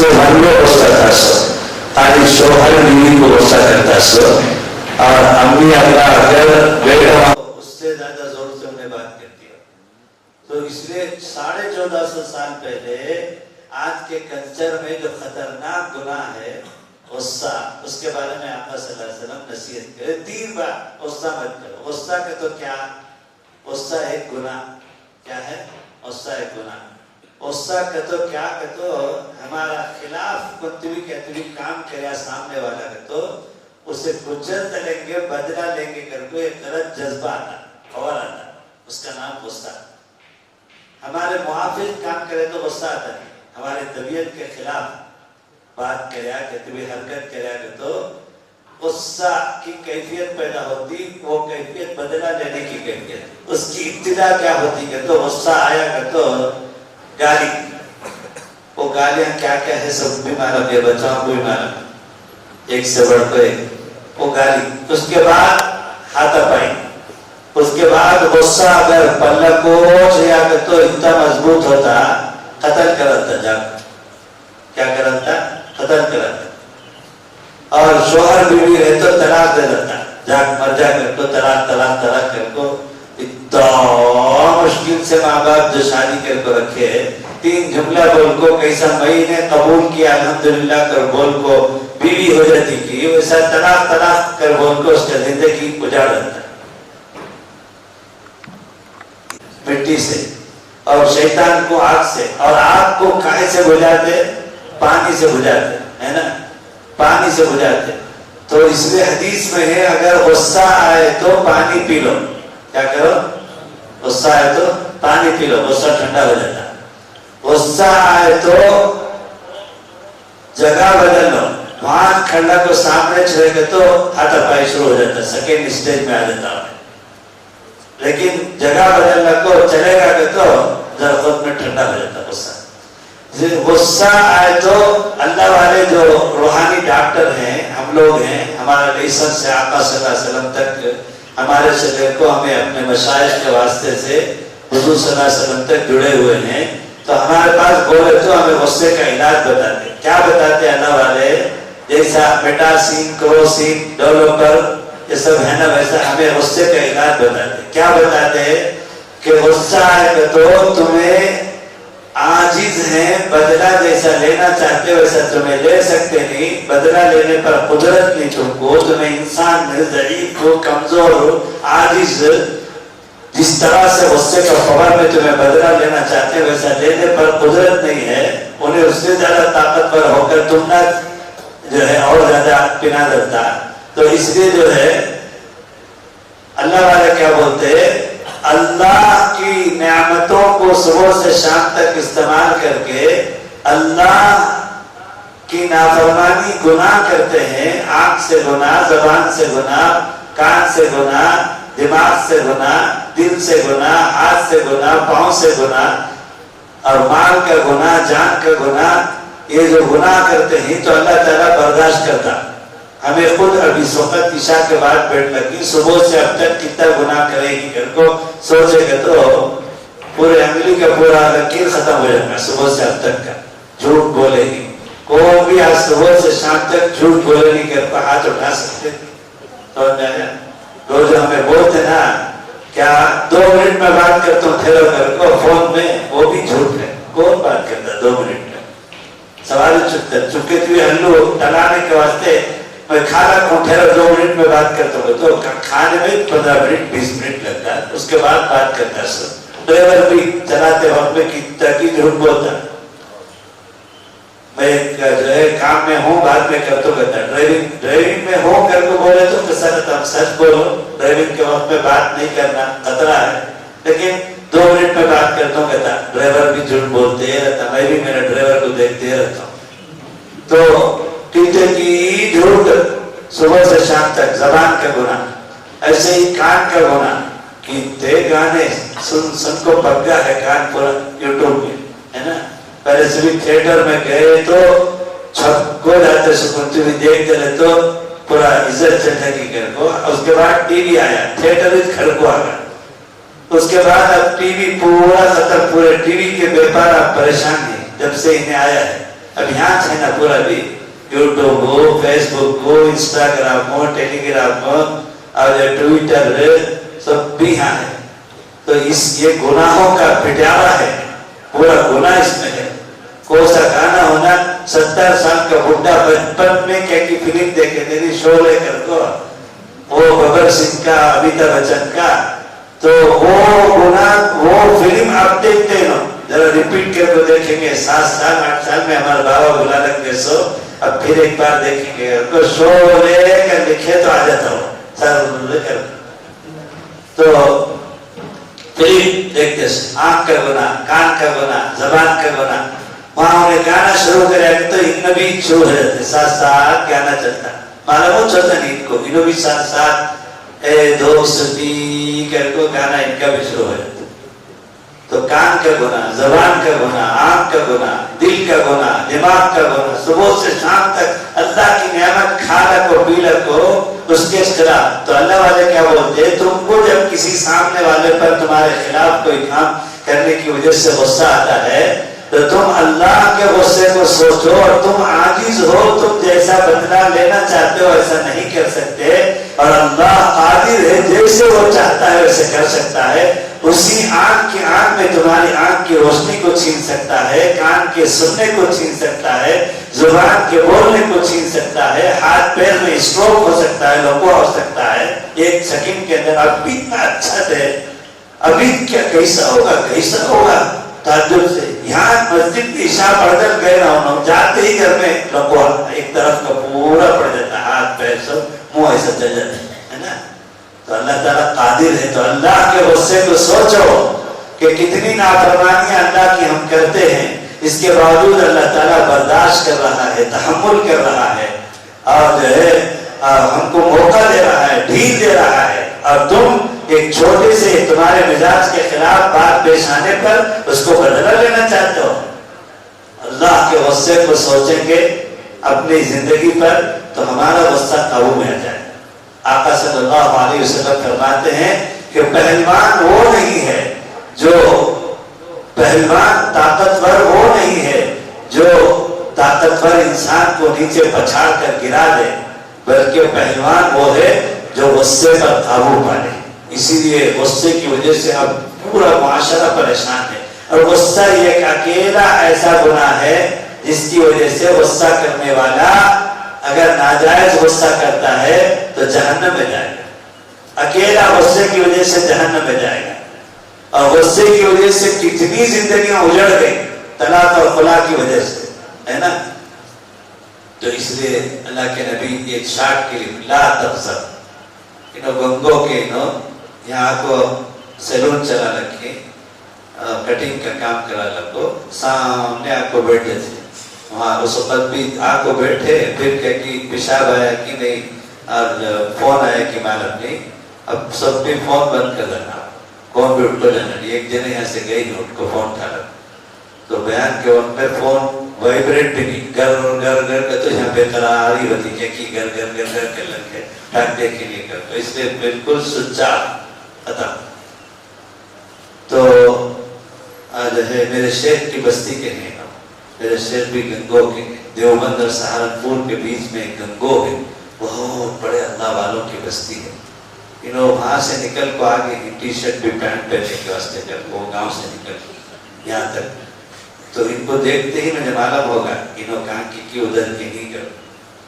شوہر میں غصہ تھا سو آج شوہر بیوی کو غصہ کرتا سو اور امی اپنا اگر بیٹا اس سے زیادہ زور سے انہیں بات کرتی ہے. تو اس لیے 1450 سال پہلے آج کے کلچر میں جو خطرناک گناہ ہے غصہ، اس کے بارے میں آقا صلی اللہ علیہ وسلم نصیحت کرے 3 بار غصہ مت کرو. غصہ کا تو کیا، غصہ ایک گناہ، کیا ہے غصہ ایک گناہ. غصہ کا تو کیا کہ تو ہمارا خلاف کوئی کام کریا سامنے والا کا تو اسے کچل لیں گے، بدلہ لیں گے کر کے ایک غلط جذبہ آتا اور آتا، اس کا نام غصہ. ہمارے موافق کام کرے تو غصہ آتا نہیں، ہمارے طبیعت کے خلاف بات کریا کہ کوئی حرکت کریا کہ تو غصہ کی کیفیت پیدا ہوتی، وہ کیفیت بدلہ لینے کی کیفیت. اس کی ابتدا کیا ہوتی کہ تو غصہ آیا کہ تو گالی. وہ گالیاں کیا کیا ہے سب بھی معلوم ہے، بچوں کو بھی معلوم، ایک سے بڑھ کر ایک. وہ گالی، اس کے بعد ہاتھا پائی، اس کے بعد غصہ اگر پلہ کو یا کہ تو اتنا مضبوط ہوتا قتل کرتا، جا کیا کرتا قتل کرتا. اور شوہر بیوی رہے تو طلاق دے دیتا، جاگ مر جا کر تو طلاق طلاق طلاق کر کو. اتنا مشکل سے ماں باپ جو شادی کر کو رکھے 3 جملہ بول کو کیسا میں نے قبول کیا الحمدللہ کر بول کو بیوی ہو جاتی کی، ویسا طلاق طلاق کر بول کو اس کا زندگی اجاڑ دیتا مٹی سے. اور شیطان کو آگ سے، اور آگ کو کائے سے بجھاتے؟ پانی سے بجھاتے ہے نا، پانی سے بجھاتے. تو اس لیے حدیث میں ہے اگر غصہ آئے تو پانی پی لو. کیا کرو؟ غصہ آئے تو پانی پی لو، غصہ ٹھنڈا ہو جاتا. غصہ آئے تو جگہ بدل لو، وہاں کھڑا کو سامنے چھڑے گے تو ہاتھ پائی شروع ہو جاتا، سیکنڈ اسٹیج میں آ جاتا ہے. لیکن جگہ بدلنا کو چلے گا کہ تو ذرا خود میں ٹھنڈا ہو جاتا غصہ. غصہ آئے تو اللہ والے جو روحانی ڈاکٹر ہیں، ہم لوگ ہیں، ہمارا لیسن سے آقا صلی اللہ علیہ وسلم تک ہمارے شہر کو ہمیں اپنے مشائخ کے واسطے سے حضور صلی اللہ علیہ وسلم تک جڑے ہوئے ہیں. تو ہمارے پاس بولے تو ہمیں غصے کا علاج بتاتے. کیا بتاتے اللہ والے؟ جیسا میٹاسین، کروسین، ڈیولپر یہ سب ہے نا، ویسا ہمیں غصے کا علاج بتاتے. کیا بتاتے کہ غصہ ہے تو تمہیں عاجز ہیں، بدلہ جیسا لینا چاہتے ویسا تمہیں لے سکتے نہیں، بدلہ لینے پر قدرت نہیں تم کو، تمہیں انسان میں ضعیف ہو، کمزور ہو، عاجز. جس طرح سے غصے کا خبر میں تمہیں بدلہ لینا چاہتے ہیں ویسا لینے پر قدرت نہیں ہے. انہیں اس سے زیادہ طاقتور ہو کر تم نہ جو ہے اور زیادہ پنا دیتا. تو اس لیے جو ہے اللہ والے کیا بولتے ہیں، اللہ کی نعمتوں کو صبح سے شام تک استعمال کر کے اللہ کی نافرمانی گناہ کرتے ہیں. آنکھ سے گناہ، زبان سے گناہ، کان سے گناہ، دماغ سے گناہ، دل سے گناہ، ہاتھ سے گناہ، پاؤں سے گناہ، اور مال کا گناہ، جان کا گناہ. یہ جو گناہ کرتے ہیں تو اللہ تعالیٰ برداشت کرتا. ہمیں خود ابھی وقت عشاء کے بعد بیٹھ لگی، صبح سے اب تک کتنا گناہ کرے گی گھر کو سوچے گا تو پورے انگلی کا پورا لکیر ختم ہو جائے گا. صبح سے اب تک کا جھوٹ بولے گی، کوئی بھی آج صبح سے شام تک جھوٹ بولے نہیں کر پا ہاتھ اٹھا سکتے. تو جو ہمیں بولتے نا کیا 2 منٹ میں بات کرتا ہوں ٹھہرو کر کو فون میں، وہ بھی جھوٹ ہے. کون بات کرتا 2 منٹ میں؟ سوال چپکے ہوئے ہلو ٹلانے کے واسطے میں کھانا کھوں ٹھہرو 2 منٹ میں بات کرتا ہوں. تو کھانے میں 15 منٹ 20 منٹ لگتا ہے، اس کے بعد بات کرتا ہے. ڈرائیور بھی چلاتے وقت میں کی جھوٹ بولتا. میں جو ہے کام میں ہوں بعد میں کرتا کہتا ڈرائیونگ میں ہوں کر کو بولے تو ہم سچ بولو، ڈرائیونگ کے وقت میں بات نہیں کرنا خطرہ ہے. لیکن 2 منٹ میں بات کرتا ہوں کہتا ڈرائیور بھی جھوٹ بولتے رہتا، میں بھی میرے ڈرائیور کو دیکھتے رہتا ہوں. تو ٹیچر کی جھوٹ صبح سے شام تک، زبان کا گناہ. ایسے ہی کان کا گناہ، کتنے گانے سن کو پک گیا ہے کان پورا یوٹیوب میں ہے نا. پہلے سے بھی تھیٹر میں گئے تو چھپ کو جاتے سکونتی بھی دیکھتے رہے تو پورا عزت چلتا کی گھر کو. اس کے بعد ٹی وی آیا، تھیٹر گھر کو آ گیا. اس کے بعد اب ٹی وی پورا ختم، پورے ٹی وی کے بیپار آپ پریشان ہیں جب سے انہیں آیا ہے. اب یہاں ہے نا پورا بھی یوٹیوب ہو, فیس بک ہو, انسٹاگرام ہو, ٹیلی گرام ہو اور ٹویٹر سب بھی یہاں ہے. تو یہ گناہوں کا پٹیارا ہے, پورا گناہ اس میں ہے. کوئی سا گانا ہونا 70 سال کا بڈھا بچپن میں کیا کی فلم دیکھے تیری شو لے کر کو وہ ببر سنگھ کا, امیتابھ بچن کا, تو وہ گناہ وہ فلم آپ دیکھتے ہیں ذرا ریپیٹ کر کے دیکھیں گے. 7 سال 8 سال میں ہمارے بابا بلا لگ گئے سو اب پھر ایک بار دیکھیں گے. تو شو لے کر لکھے تو آ جاتا ہوں سر لے کر. تو فلم دیکھتے آنکھ کا گناہ, کان کا گناہ, زبان کا گناہ. وہاں انہیں گانا شروع کرے تو ان بھی شروع ہو جاتے, ساتھ ساتھ گانا چلتا. معلوم چلتا نہیں ان کو, انہوں بھی ساتھ ساتھ اے دوستی کر کو گانا ان کا بھی شروع ہو جاتا. تو کان کا گناہ, زبان کا گناہ, آنکھ کا گناہ, دل کا گناہ, دماغ کا گناہ, صبح سے شام تک اللہ کی نعمت کھا لکو پی لکو اس کے خلاف. تو اللہ والے کیا بولتے ہیں, تم کو جب کسی سامنے والے پر تمہارے خلاف کوئی کام کرنے کی وجہ سے غصہ آتا ہے تو تم اللہ کے غصے کو سوچو اور تم عاجز ہو, تم جیسا بدلہ لینا چاہتے ہو ایسا نہیں کر سکتے اور اللہ قادر ہے, جیسے وہ چاہتا ہے ویسے کر سکتا ہے. اسی آنکھ کی آنکھ میں تمہاری آنکھ کی روشنی کو چھین سکتا ہے, کان کے سننے کو چھین سکتا ہے, زبان کے بولنے کو چھین سکتا ہے, ہاتھ پیر میں اسٹروک ہو سکتا ہے, لکوا ہو سکتا ہے 1 سیکنڈ کے اندر. اب بھی اتنا اچھا ہے, ابھی کیا کیسا ہوگا تعجب سے. یہاں مسجد کی عشاء پڑھ کر گئے نہ انہوں, جاتے ہی گھر میں لکوا ایک طرف کا پورا پڑ جاتا, ہاتھ پیر سب منہ ایسا چل جاتا ہے نا. تو اللہ تعالیٰ قادر ہے. تو اللہ کے غصے کو سوچو کہ کتنی نافرمانیاں اللہ کی ہم کرتے ہیں, اس کے باوجود اللہ تعالیٰ برداشت کر رہا ہے, تحمل کر رہا ہے اور جو ہے ہم کو موقع دے رہا ہے, ڈھیل دے رہا ہے. اور تم ایک چھوٹے سے تمہارے مزاج کے خلاف بات پیش آنے پر اس کو بدلہ لینا چاہتے ہو. اللہ کے غصے کو سوچیں گے اپنی زندگی پر تو ہمارا غصہ قابو میں آ جائے. آقا صلی اللہ علیہ وسلم فرماتے ہیں کہ پہلوان وہ نہیں ہے جو پہلوان طاقتور وہ نہیں ہے جو طاقتور انسان کو نیچے پچھاڑ کر گرا دے, بلکہ پہلوان وہ ہے جو غصے پر قابو پا لے. اسی لیے غصے کی وجہ سے اب پورا معاشرہ پریشان ہے. اور غصہ یہ ایک اکیلا ایسا گناہ ہے جس کی وجہ سے غصہ کرنے والا اگر ناجائز غصہ کرتا ہے تو جہنم میں جائے گا. اکیلا غصے کی وجہ سے جہنم میں جائے گا. اور غصے کی وجہ سے کتنی زندگیاں اجڑ گئی طلاق اور خلا کی وجہ سے, ہے نا. تو اس لیے اللہ کے نبی ایک شارٹ کے لیے لا تغضب, گنگوں کے یہاں کو سیلون چلا رکھے, کٹنگ کا کام کرا لگو, سامنے آپ کو بیٹھے تھے وہاں اس وقت بھی آپ کو بیٹھے, پھر کہ پیشاب آیا کہ نہیں اور فون آیا کہ معلوم نہیں. اب سب بھی فون بند کر دینا, کون بھی اٹھ کو جانا نہیں. ایک جنے یہاں سے گئی نا اٹھ کو فون اٹھا لگا تو بیان کے وقت میں فون وائبریٹ بھی نہیں, گر کا تو یہاں بے قراری ہوتی ہے کہ گر کر لگ کے ڈھانکنے کے لیے کر. تو اس لیے بالکل سچا ختم. تو آج ہے میرے شیخ کی بستی کے ہیں, میرے شیخ بھی گنگو کے, دیوبند اور سہارنپور کے بیچ میں گنگو ہے, بہت بڑے اللہ والوں کی بستی ہے. وہاں سے نکل کو آگے ٹی شرٹ بھی پینٹ پہننے کے واسطے کر وہ گاؤں سے نکل یہاں تک. تو ان کو دیکھتے ہی مجھے معلوم ہوگا کہاں کی ادھر کے نہیں کر.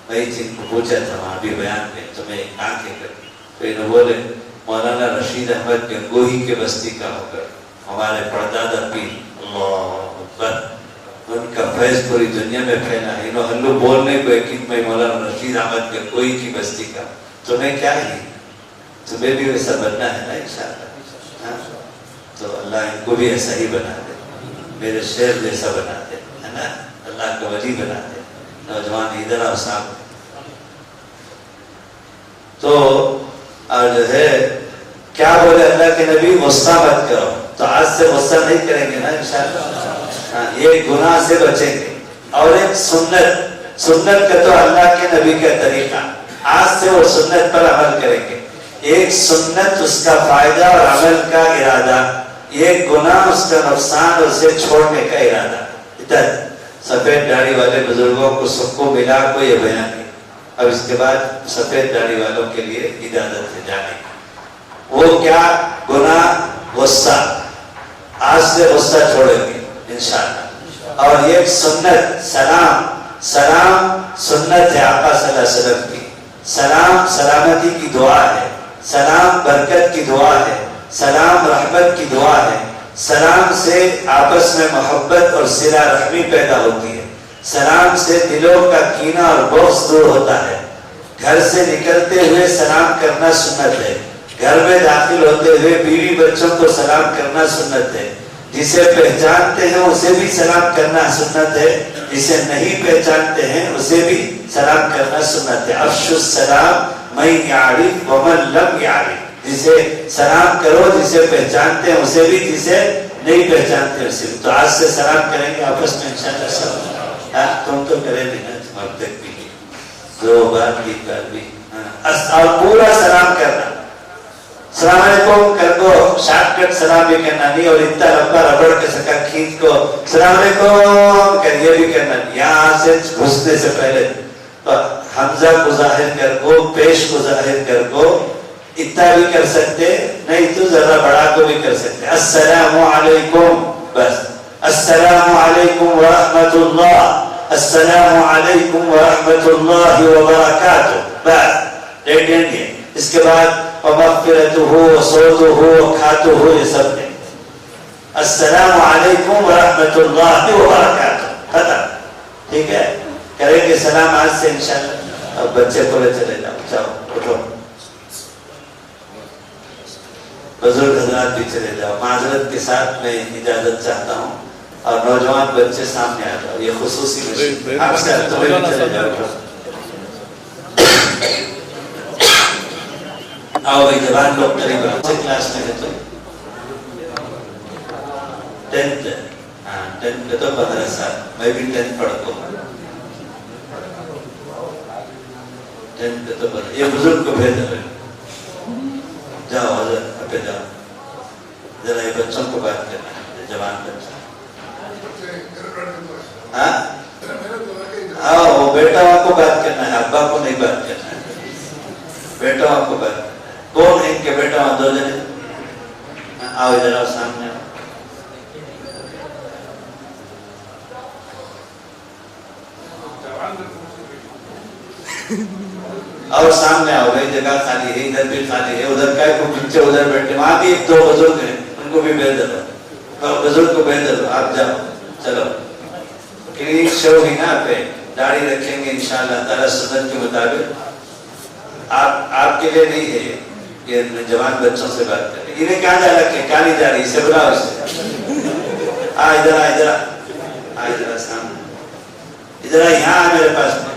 میں جن کو پوچھا تھا وہاں بھی بیان میں تو میں کہاں کے کر, تو انہوں بولے مولانا رشید احمد گنگوہی کے بستی کا ہو کر ہمارے پردادا پیر, اللہ اکبر, ان کا فیض پوری دنیا میں پھیلا ہے. ہلو بولنے کو ایک میں مولانا رشید احمد گنگوہی کی بستی کا, تو میں کیا ہی تمہیں بھی ویسا بننا ہے نا انشاءاللہ. تو اللہ ان کو بھی ایسا ہی بنا دے, میرے شیر جیسا بنا دے, ہے نا, اللہ کا ولی بنا دے. نوجوان ادھر آؤ صاحب. تو جو ہے کیا بولے اللہ کے نبی, غصہ مت کرو. تو آج سے غصہ نہیں کریں گے نا انشاءاللہ, یہ گناہ سے بچیں گے. اور ایک سنت کا تو اللہ کے نبی کا طریقہ, آج سے وہ سنت پر عمل کریں گے. ایک سنت اس کا فائدہ اور عمل کا ارادہ, ایک گناہ اس کا نقصان اور اسے چھوڑنے کا ارادہ. ادھر سفید داڑھی والے بزرگوں کو سب کو ملا کو یہ بیان کیا. اب اس کے بعد سفید داڑھی والوں کے لیے اجازت ہے جانے کی. وہ کیا گناہ؟ غصہ. آج سے غصہ چھوڑیں گے انشاءاللہ. اور یہ سنت سلام، سلام سنت ہے آقا صلی اللہ علیہ وسلم کی. سلام سلامتی کی دعا ہے، سلام برکت کی دعا ہے، سلام رحمت کی دعا ہے. سلام سے آپس میں محبت اور صلہ رحمی پیدا ہوتی ہے. سلام سے دلوں کا کینہ اور بغض دور ہوتا ہے. گھر سے نکلتے ہوئے سلام کرنا سنت ہے. گھر میں داخل ہوتے ہوئے بیوی بچوں کو سلام کرنا سنت ہے. جسے پہچانتے ہیں اسے بھی سلام کرنا سنت ہے، جسے نہیں پہچانتے ہیں اسے بھی سلام کرنا سنت ہے. افشوا السلام من یعرف ومن لم یعرف. جسے سلام کرو جسے پہچانتے ہیں اسے بھی، جسے نہیں پہچانتے اسے بھی. تو آج سے سلام کریں گے آپس میں انشاءاللہ سب. تم تو کرے بھی نا، تم اب تک بھی 2 بار 3 بار بھی. اور پورا سلام کرنا. السلام علیکم کر کو شارٹ کٹ سلام بھی کرنا نہیں، اور اتنا لمبا ربڑ کے سکا کھینچ کو السلام علیکم کر یہ بھی کرنا نہیں. یہاں سے گھسنے سے پہلے حمزہ کو ظاہر کر کو، پیش کو ظاہر کر کو اتنا بھی کر سکتے، نہیں تو ذرا بڑا کو بھی کر سکتے. السلام علیکم، بس السلام علیکم ورحمۃ اللہ، السلام علیکم ورحمۃ اللہ وبرکاتہ. بس دیکھیں. اس کے بعد ومغفرتہ وصوتہ وکھاتہ یہ سب نے. السلام علیکم ورحمۃ اللہ وبرکاتہ ختم. ٹھیک ہے، کریں گے سلام آج سے انشاءاللہ. اب بچے پورے چلے جاؤ، جاؤ اٹھو. بزرگ حضرات بھی چلے جاؤ. معذرت کے ساتھ میں اجازت چاہتا ہوں، اور نوجوان بچے سامنے آ جاؤ. یہ خصوصی مشن آپ سے تمہیں بھی چلے جاؤ. آؤ بھائی جوان لوگ قریب آؤ. کون کلاس میں ہے تو 10th. ہاں 10th میں تو 15 سال. میں بھی 10th پڑھتا ہوں. 10th میں تو یہ بزرگ کو بھیج دو. جاؤ حضرت پہ جاؤ. ذرا یہ بچوں کو بات کرنا ہے، جوان بچہ. ہاں وہ بیٹا کو بات کرنا ہے، ابا کو نہیں بات کرنا ہے. بیٹا کو بات. کون ہے ان کے بیٹا؟ 2 جنے. آؤ ادھر آؤ، سامنے آؤ. اور سامنے آؤ بھائی. جگہ خالی ہے، ادھر بھی خالی ہے. ادھر کا کوئی بچے ادھر بیٹھے، وہاں بھی 1 2 بزرگ ہیں، ان کو بھی بھیج دو. بزرگ کو بھیج دو. آپ جاؤ. چلو کلینک شو ہی نا پہ داڑھی رکھیں گے انشاءاللہ تعالی سنت کے مطابق. آپ کے لیے نہیں ہے کہ جوان بچوں سے بات کریں. انہیں کہاں جا رکھے؟ کہاں نہیں جا رہی؟ اسے بلاؤ. اسے ادھر آ، ادھر آ، ادھر سامنے. ادھر آ، یہاں آ میرے پاس میں.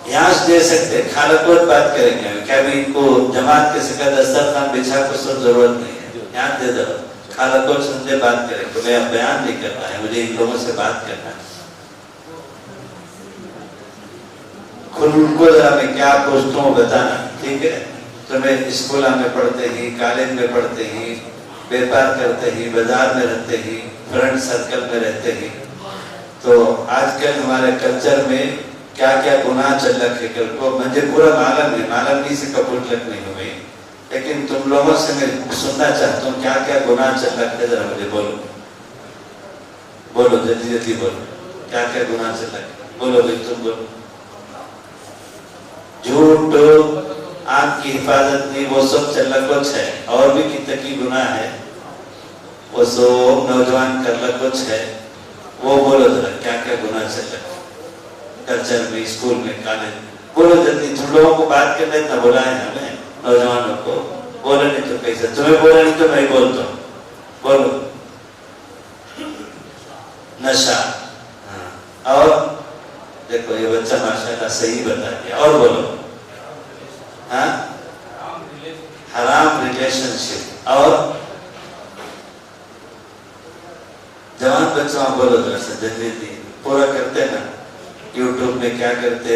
یہاں سے دے سکتے. خالقوت بات کریں گے. کیا بھی ان کو جماعت کے سکا دسترخوان بچھا کو سب ضرورت نہیں ہے. یہاں دے دو. خالقوت سمجھے بات کریں گے. میں اب بیان نہیں کرنا ہے، مجھے ان لوگوں سے بات کرنا ہے. ان کو ذرا میں کیا پوچھتا ہوں بتانا. ٹھیک ہے؟ تمہیں اسکولوں میں پڑھتے ہی، کالج میں پڑھتے ہی، بیپار کرتے ہی، بازار میں رہتے ہی، فرینڈ سرکل میں رہتے ہی، تو آج کل ہمارے کلچر میں کیا کیا گناہ چل رکھے کل کو مجھے پورا معلوم نہیں سے قبول تک نہیں ہوئی. لیکن تم لوگوں سے میں سننا چاہتا ہوں کیا کیا گناہ چل رکھے. ذرا مجھے بولو، بولو جلدی جلدی بولو. کیا کیا گناہ چل رکھے؟ بولو بھائی تم بولو. جھوٹ، آنکھ کی حفاظت نہیں، وہ سب چل رہا کچھ ہے. اور بھی کتنے کی گناہ ہے وہ سب نوجوان کر رہا کچھ ہے. وہ بولو ذرا کیا کیا گناہ چل رہا کلچر میں، اسکول میں، کالج میں. بولو جلدی. تم لوگوں کو بات کرنا اتنا بولا ہے ہمیں نوجوانوں کو. بولے نہیں تو کیسے؟ تمہیں بولے نہیں تو میں بولتا ہوں. بولو. نشہ. اور دیکھو یہ بچہ ماشاءاللہ صحیح بتا دیا. اور بولو. حرام ریلیشن شپ. اور جوان بچوں بولو ذرا سا جلدی پورا کرتے نا. یوٹیوب میں کیا کرتے،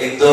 1-2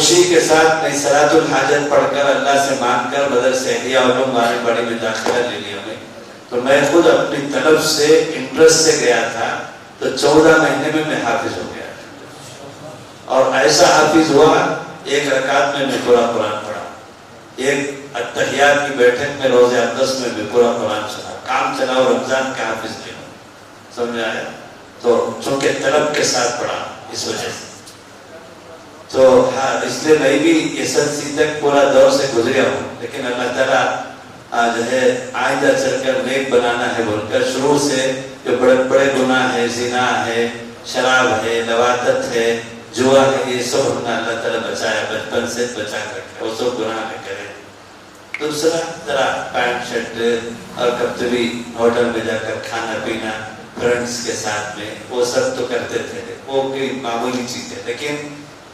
خوشی کے ساتھ میں صلاۃ الحاجت پڑھ کر اللہ سے مانگ کر بدر سے احیاء علوم بڑی میں داخلہ لے لیا میں. تو میں خود اپنی طرف سے انٹرسٹ سے گیا تھا, تو 14 مہینے میں حافظ ہو گیا اور ایسا حافظ ہوا ایک رکعت میں پورا قرآن پڑھا, ایک اتحیات کی بیٹھک میں روزہ اقدس میں بھی پورا قرآن سنا, کام چلاؤ رمضان کا حافظ نہیں ہوں, سمجھ آیا. تو چونکہ طلب کے ساتھ پڑھا اس وجہ سے, تو ہاں اس لیے میں بھی SSLC تک پورا دور سے گزریا ہوں, لیکن اللہ تعالیٰ جو ہے آئندہ چل کر نیک بنانا ہے بول کر شروع سے جو بڑے بڑے گناہ ہے, زنا ہے, شراب ہے, لواطت ہے, جوا ہے, یہ سب ہمیں اللہ تعالیٰ بچایا, بچپن سے بچا کر کے وہ سب گناہ میں کرے. دوسرا ذرا پینٹ شرٹ اور کبھی ہوٹل میں جا کر کھانا پینا فرینڈس کے ساتھ میں, وہ سب تو کرتے تھے, وہ کوئی معمولی چیز ہے, لیکن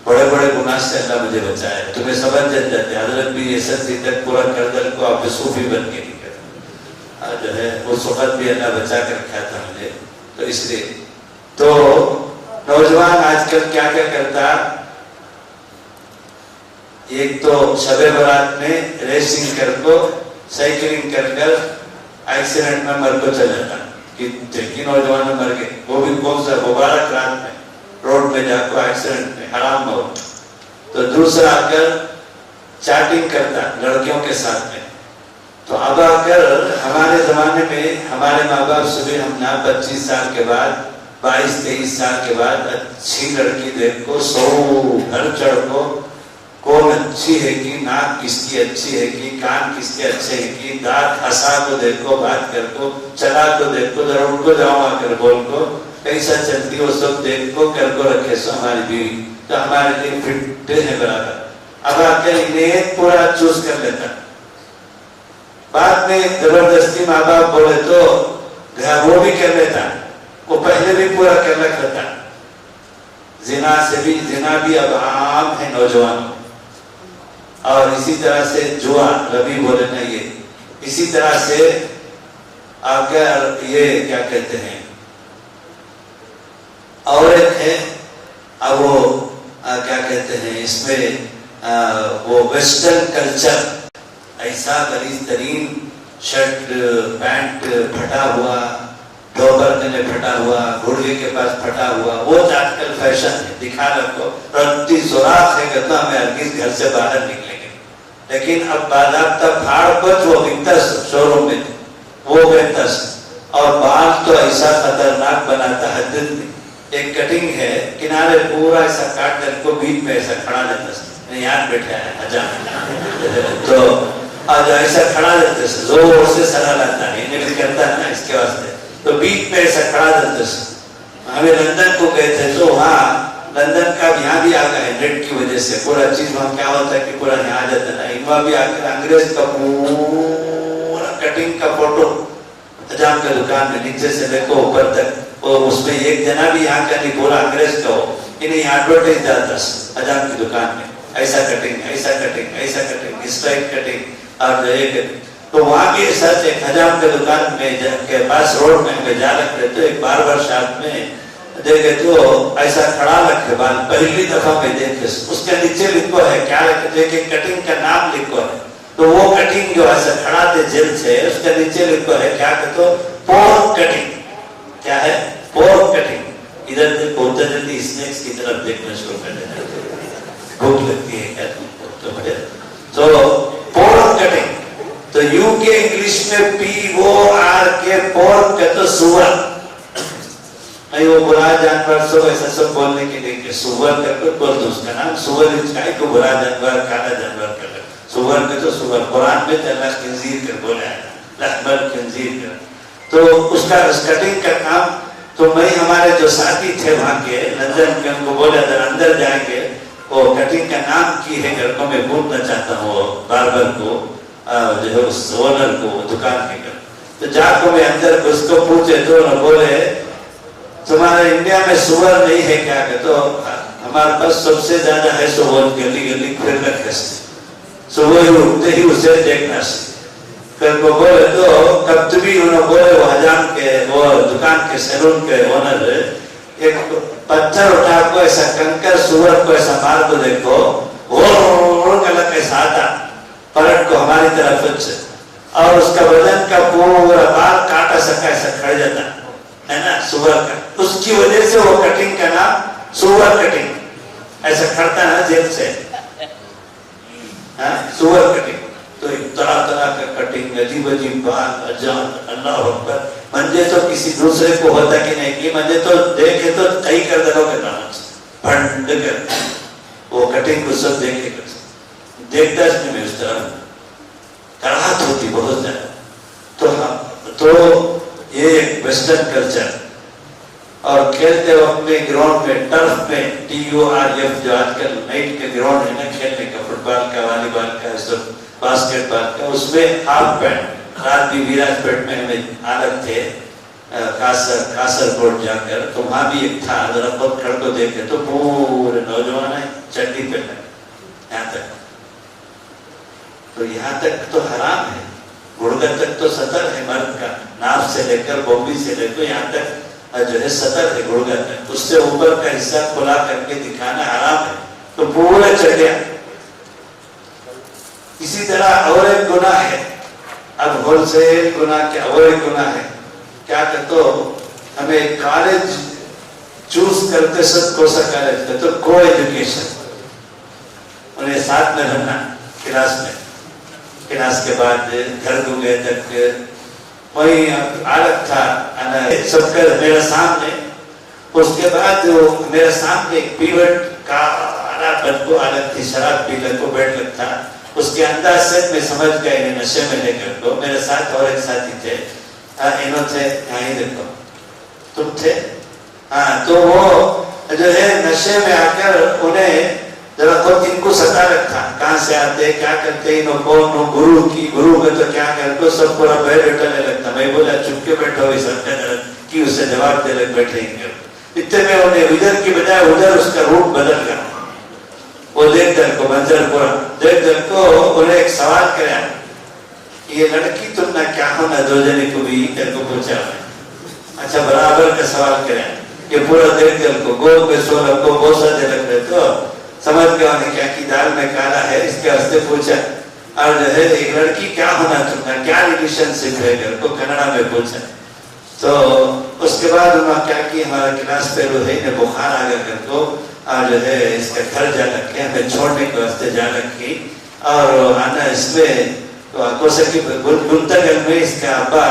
بڑے بڑے گناہ سے اللہ مجھے بچایا. تمہیں سمجھ جاتے حضرت بھی SSLC تک پورا کر در کو آپ صوفی بن کے نکل جو ہے اس وقت بھی اللہ بچا کر رکھا تھا مجھے. تو اس لیے تو نوجوان آج کل کیا کیا کرتا, ایک تو شب برات میں ریسنگ کر کو سائیکلنگ کر کر ایکسیڈنٹ میں مر کو چل جاتا, کہ نوجوان مر گئے, وہ بھی کون سا مبارک رات میں روڈ میں جا کو ایکسیڈنٹ میں حرام ہو. تو دوسرا آ کر چیٹنگ کرتا لڑکیوں کے ساتھ میں. تو اب آ کر ہمارے زمانے میں ہمارے ماں باپ صبح ہم نا 25 سال کے بعد 22-23 سال کے بعد اچھی لڑکی دیکھ کو سو گھر چڑھ کو کون اچھی ہے کی, ناک کس کی اچھی ہے کی, کان کس کے اچھے ہے کی, دانت ہنسا کو دیکھو, بات کر کو, چلا کو دیکھو, ذرا ان کو جاؤ آ کر بول کو کیسا چلتی وہ سب دیکھ کو کر کو رکھے سو ہماری بیوی, تو ہمارے لیے فٹ ہے برابر. اب آ کے انہیں پورا چوز کر لیتا, بعد میں زبردستی ماں باپ بولے تو وہ بھی کر لیتا, وہ پہلے بھی پورا کر رکھا تھا. زنا بھی اب عام ہے نوجوان, اور اسی طرح سے جوا ربی بولے نا, یہ اسی طرح سے اگر یہ کیا کہتے ہیں عورت ہے, اب وہ کیا کہتے ہیں اس میں وہ ویسٹرن کلچر, ایسا غلیظ ترین شرٹ پینٹ پھٹا ہوا, ڈوبر گلے پھٹا ہوا, گھڑوے کے پاس پھٹا ہوا, وہ آج کل فیشن ہے, دکھا رکھو رتی سوراخ ہے کہ ہمیں ہرگز گھر سے باہر نکلیں گے. لیکن اب باضابطہ پھاڑ پچ وہ بکتا شو روم میں وہ بہتا, اور بال تو ایسا خطرناک بناتا حدت میں. ایک کٹنگ ہے کنارے پورا ایسا کاٹ کر کو بیچ میں ایسا کھڑا دیتا, یاد بیٹھا ہے حجام, تو آج ایسا کھڑا دیتا زور سے سرا لاتا ہے, انہیں بھی کرتا ہے نا اس کے واسطے, تو بیچ میں ایسا کھڑا دیتا. ہمیں لندن کو گئے تھے تو وہاں لندن کا یہاں بھی آ گیا ہے نیٹ کی وجہ سے, پورا چیز وہاں کیا ہوتا ہے کہ پورا یہاں آ جاتا ہے, وہاں بھی آ کر انگریز کا پورا کٹنگ کا فوٹو حجام کا دکان میں نیچے سے لے کو اوپر تک, اور اس میں ایک جنا بھی یہاں کا نہیں پورا انگریز کا ہو, انہیں یہاں ایڈورٹائز ڈالتا حجام کی دکان میں, ایسا کٹنگ ایسا کٹنگ ایسا کٹنگ اسٹرائٹ کٹنگ, اور تو وہاں بھی سچ ایک حجام کے دکان میں کے پاس روڈ میں ہمیں جا رکھتے تو ایک باربر شاپ میں دیکھے تو ایسا کھڑا رکھے بال, پہلی دفعہ میں دیکھے اس کے نیچے لکھو ہے کیا دیکھے کٹنگ کا نام لکھو ہے, تو وہ کٹنگ جو ایسا کھڑا تھے جلد سے اس کے نیچے لکھو ہے کیا کہتے ہو پورک کٹنگ, کیا ہے پورک کٹنگ. ادھر دیکھو ادھر جلدی اسنیکس کی طرف دیکھنا شروع کر دینا, بھوک لگتی ہے کیا تو پورک کٹنگ. تو یوں کے انگلش میں PORK پورک کا تو سور, نہیں وہ برا جانور سب ایسا سب بولنے کے لیے کہ سور کا کوئی بول دو, اس کا نام سور ہے کو برا جانور کالا جانور کر, سور کا تو سور قرآن میں اللہ خنزیر کر بولا ہے, لحمل خنزیر کر. تو اس کا کٹنگ کا کام, تو میں ہمارے جو ساتھی تھے وہاں کے لندن کے, ان کو بولا در اندر جائیں گے, وہ کٹنگ کا نام کی ہے گھر کو میں پوچھنا چاہتا ہوں باربر کو جو ہے اس اونر کو دکان کے کر, تو جا کو میں اندر اس کو پوچھے تو انہوں بولے تمہارے انڈیا میں سور نہیں ہے کیا, کہ تو ہمارے پاس سب سے زیادہ ہے سور, گلی گلی پھر رکھے صبح ہی اٹھتے ہی اسے دیکھنا سے. پھر کو بولے تو کب بھی انہوں بولے وہ حجام کے وہ دکان کے سیلون کے اونر ایک پتھر اٹھا کو ایسا کنکر سور کو ایسا مار کو دیکھو اور کلک ایسا آتا پلٹ کو ہماری طرف سے، اور اس کا بدن کا پورا بال کاٹا سکا ایسا کھڑ جاتا ہے نا سور کا، اس کی وجہ سے وہ کٹنگ کا نام سور کٹنگ ایسا کھڑتا ہے نا جیل سے، سور کٹنگ۔ تو ایک طرح طرح کا کٹنگ، عجیب عجیب بال، اجان، اللہ اکبر، منجے تو کسی دوسرے کو ہوتا کہ نہیں کہ منجے تو دیکھے تو کئی کر دلو کے نام بھنڈ کر وہ کٹنگ کو سب دیکھے کر دیکھتا اس میں اس طرح کراہت ہوتی بہت زیادہ۔ تو یہ ایک ویسٹرن کلچر، اور کھیلتے وقت میں گراؤنڈ میں ٹرف میں TURF جو آج کل نائٹ کے گراؤنڈ ہے نا کھیلنے کا، فٹ بال کا، والی بال کا، سب باسکٹ بال کا، اس میں ہاف پینٹ رات بھی ویراج پیٹ میں ہمیں عادت تھے کاسر کوٹ جا کر، تو وہاں بھی ایک تھا ذرا خود کھڑ کو دیکھے تو پورے نوجوان ہیں چڈی پہ یہاں تک، تو یہاں تک تو حرام ہے، گھڑگا تک تو سطر ہے مرد کا، ناف سے لے کر بوبی سے لے کر یہاں تک جو ہے سطر ہے گھڑگا تک، اس سے اوپر کا حصہ کھلا کر کے دکھانا حرام ہے، تو پورا چڑیا۔ اسی طرح اور ایک گناہ ہے، اب ہول سیل گناہ کیا، اور ایک گناہ ہے کیا کہ تو ہمیں کالج چوز کرتے سب کو سا کالج کا تو کو ایجوکیشن، انہیں ساتھ میں رہنا کلاس میں، کلاس کے بعد گھر کو گئے تک وہی عادت تھا سب کا میرا سامنے، اس کے بعد میرے سامنے ایک پیوٹ کا بدبو عادت تھی، شراب پی کر کو بیٹھ لگتا، اس کے انداز سے میں سمجھ گیا انہیں نشے میں لے کر کو، میرے ساتھ اور ایک ساتھی تھے، انہوں تھے یہاں ہی دیکھو تم تھے، تو وہ جو ہے نشے میں آ کر انہیں ذرا خود ان کو ستا رکھا، کہاں سے آتے کیا کرتے، انہوں کون گرو کی، گرو کا تو کیا کرتے، سب پورا بیٹھ اٹھنے لگتا، میں بولا چپ کے بیٹھو اس اپنے درد کی، اسے جواب دے لگ بیٹھے گے، اتنے میں انہیں ادھر کی بجائے ادھر اس کا روپ بدل گیا، وہ دیکھ کر کو منظر پورا دیکھ کر کو انہیں ایک سوال کرا، یہ لڑکی تم نہ کیا ہونا دو جنے کو بھی کر کو پوچھا، اچھا برابر کا سوال کرا، یہ پورا دیکھ کر کو گول میں سو لگ کو بوسا دے لگ رہے تو سمجھ گیا انہیں کیا کی دال میں کالا ہے، اس کے ہستے پوچھا، اور جو ہے ایک لڑکی کیا ہونا چاہتا ہے، کیا ریلیشن شپ ہے کر کو کنڑا میں پوچھا، تو اس کے بعد انہوں نے کیا کی، ہمارا کلاس پہ رو ہے بخار آ گیا کر کو، اور جو ہے اس کا گھر جا رکھے، ہمیں چھوڑنے کے واسطے جا رکھی، اور آنا اس میں گنتگل میں اس کا ابا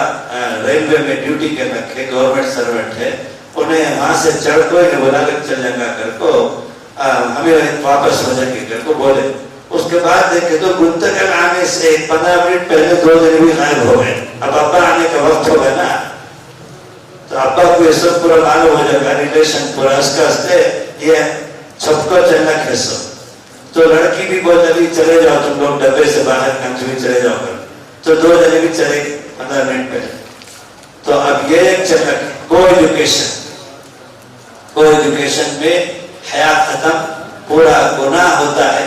ریلوے میں ڈیوٹی کر رکھے، گورنمنٹ سروینٹ ہے، انہیں وہاں سے چڑھ کو انہیں بلا کر چل جنگا کر کو ہمیں واپس ہو جائے کر کو بولے، اس کے بعد دیکھے تو گنتگل آنے سے 15 منٹ پہلے 2 دن بھی غائب ہو گئے، اب ابا آنے کا وقت ہوگا نا، تو ابا کو یہ سب پورا معلوم ہو جائے گا، ریلیشن پورا اس کا ہستے یہ سب کو چلنا کھیسو، تو لڑکی بھی بہت جلدی چلے جاؤ تم لوگ ڈبے سے باہر کنٹری چلے جاؤ کر، تو 2 جنے بھی چلے 15 منٹ پہلے، تو اب یہ ایک چل رکھے کو ایجوکیشن میں حیا ختم، پورا گناہ ہوتا ہے،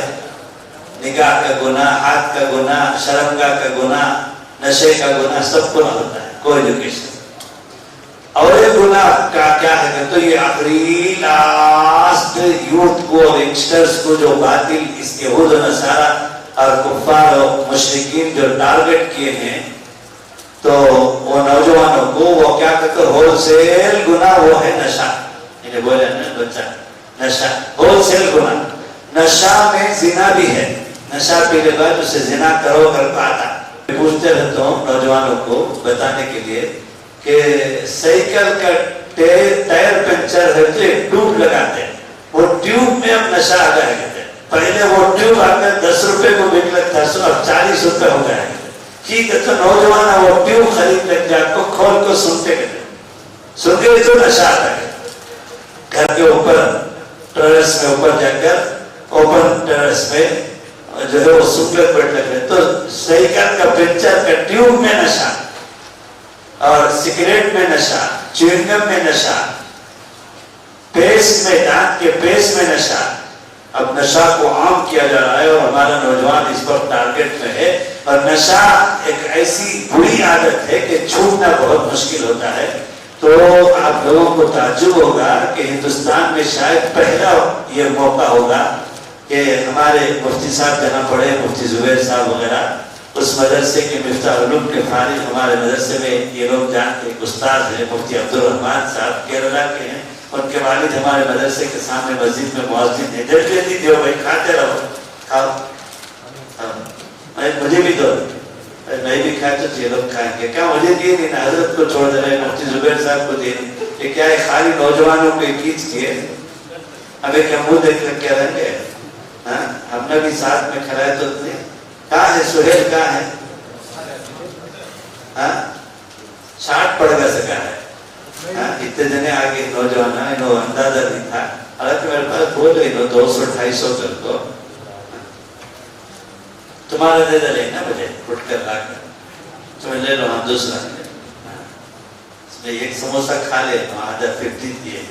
نگاہ کا گناہ، ہاتھ کا گناہ، شرمگاہ کا گناہ، نشے کا گناہ، سب گناہ ہوتا ہے کو ایجوکیشن۔ اور یہ گناہ کا کیا ہے تو یہ آخری لاسٹ یوتھ کو اور ینگسٹرز کو جو باطل اس یہود و نصارہ اور کفار و مشرکین جو ٹارگٹ کیے ہیں، تو وہ نوجوانوں کو وہ کیا کہتے ہیں ہول سیل گناہ وہ ہے نشہ، انہیں بولے نا بچہ نشہ، ہول سیل گناہ، نشہ میں زنا بھی ہے، نشہ پینے بعد اسے زنا کرو کر پاتا۔ میں پوچھتے رہتا ہوں نوجوانوں کو بتانے کے لیے کہ سائیکل کا ٹائر پنچر ہے تو ایک ٹیوب لگاتے ہیں، وہ ٹیوب میں اب نشہ آ جائے گا، پہلے وہ ٹیوب آ کر 10 روپے کو بک لگتا ہے، اب 40 روپے ہو جائے گا، ٹھیک ہے، تو نوجوان وہ ٹیوب خرید لگ جائے کو کھول کو سنتے تو نشہ آتا ہے، گھر کے اوپر ٹیرس میں اوپر جا کر اوپن ٹیرس میں جو ہے وہ سنگل بیٹھ لگے، تو سائیکل کا پنچر کا ٹیوب میں نشہ، اور سگریٹ میں نشہ، چیونگم میں نشہ، پیسٹ میں، دانت کے پیسٹ میں نشہ، اب نشہ کو عام کیا جا رہا ہے اور ہمارا نوجوان اس پر ٹارگٹ میں ہے، اور نشہ ایک ایسی بری عادت ہے کہ چھوٹنا بہت مشکل ہوتا ہے۔ تو آپ لوگوں کو تعجب ہوگا کہ ہندوستان میں شاید پہلا یہ موقع ہوگا کہ ہمارے مفتی صاحب جہاں پڑھے، مفتی زبیر صاحب وغیرہ، اس مدرسے کے مفتاح العلوم کے فارغ ہمارے مدرسے میں یہ لوگ جانتے، ایک استاد ہیں مفتی عبدالرحمان صاحب کیرلا کے ہیں، ان کے والد ہمارے مدرسے کے سامنے مسجد میں مؤذن ہیں، جب لیتی دیو بھائی کھاتے رہو، کھاؤ مجھے بھی دو، میں بھی کھائے تو یہ لوگ کھائیں گے، کیا مجھے دیے نہیں نا، حضرت کو چھوڑ دے رہے، مفتی زبیر صاحب کو دیے نہیں، یہ کیا ہے خالی نوجوانوں کو کھینچ کے ابھی کیا منہ دیکھ کر کیا رہیں گے؟ ہم نے بھی ساتھ میں کھڑائے تو کہاں ہے سہیل، کہاں ہے؟ 60 پڑھ گا سکا ہے، اتنے جنے آگے نوجوان ہیں، انہوں اندازہ نہیں تھا، حالانکہ میرے پاس بولو انہوں 200-250 کر دو، تمہارا دے دے لیں نا مجھے اٹھ کر لا کر، تمہیں لے لو ہم دوسرا لے، اس میں ایک سموسہ کھا لے، آدھا 50 دیے،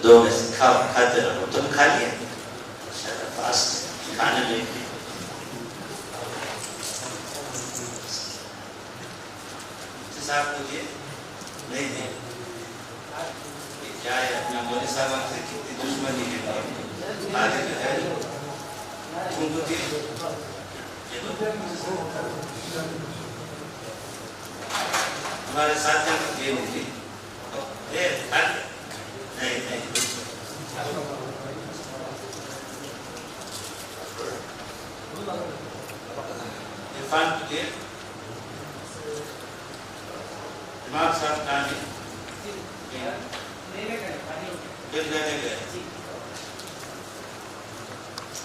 دو میں سے کھاتے رہو، تم کھا لیا فاسٹ کھانے میں صاحب کو دیے نہیں دے، کیا ہے اپنا مولی صاحب آپ سے کتنی دشمنی ہے، آگے بتائے تم کو دیے ہمارے ساتھ کو دیے نہیں دی، نہیں نہیں عرفان کو دیے، امام صاحب کہاں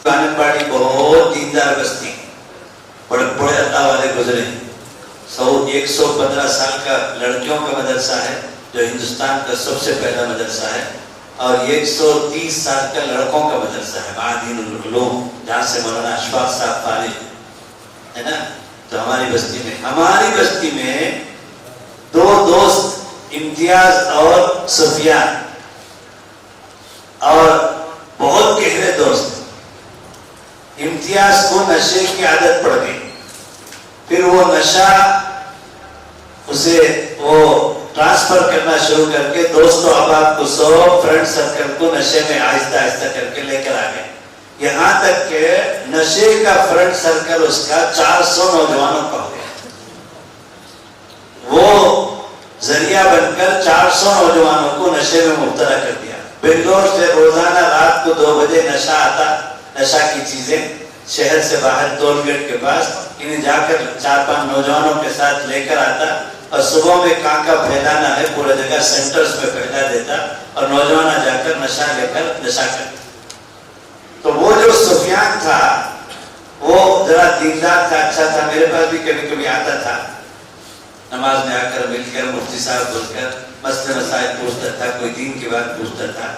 آنگن باڑی بہت دیندار بستی، بڑے بڑے اللہ والے گزرے، 115 سال کا لڑکیوں کا مدرسہ ہے جو ہندوستان کا سب سے پہلا مدرسہ ہے، اور 130 سال کا لڑکوں کا مدرسہ ہے معادین العلوم، جہاں سے مولانا اشفاق صاحب فارغ ہے نا۔ تو ہماری بستی میں 2 دوست امتیاز اور سفیان، اور بہت گہرے دوست، امتیاز کو نشے کی عادت پڑ گئی، پھر وہ نشہ اسے وہ ٹرانسفر کرنا شروع کر کے دوست و احباب کو سب فرینڈ سرکل کو نشے میں آہستہ آہستہ کر کے لے کر آ گئے، یہاں تک کہ نشے کا فرینڈ سرکل اس کا 400 نوجوانوں کا ہو گیا، وہ ذریعہ بن کر 400 نوجوانوں کو نشے میں مبتلا کر دیا۔ بنگلور سے روزانہ رات کو 2 بجے نشہ آتا، نشہ کی چیزیں شہر سے باہر ٹول گیٹ کے پاس، انہیں جا کر 4-5 نوجوانوں کے ساتھ لے کر آتا، اور صبح میں کانکا پھیلانا ہے پورے جگہ سینٹرز پہ پھیلا دیتا، اور نوجوان جا کر نشہ لے کر نشہ کرتا۔ تو وہ جو سفیان تھا وہ ذرا دیندار تھا، اچھا تھا، میرے پاس بھی کبھی کبھی آتا تھا، نماز میں آ کر مل کر مفتی صاحب بول کر مسئلے مسائل پوچھتا تھا، کوئی دین کی بات پوچھتا تھا۔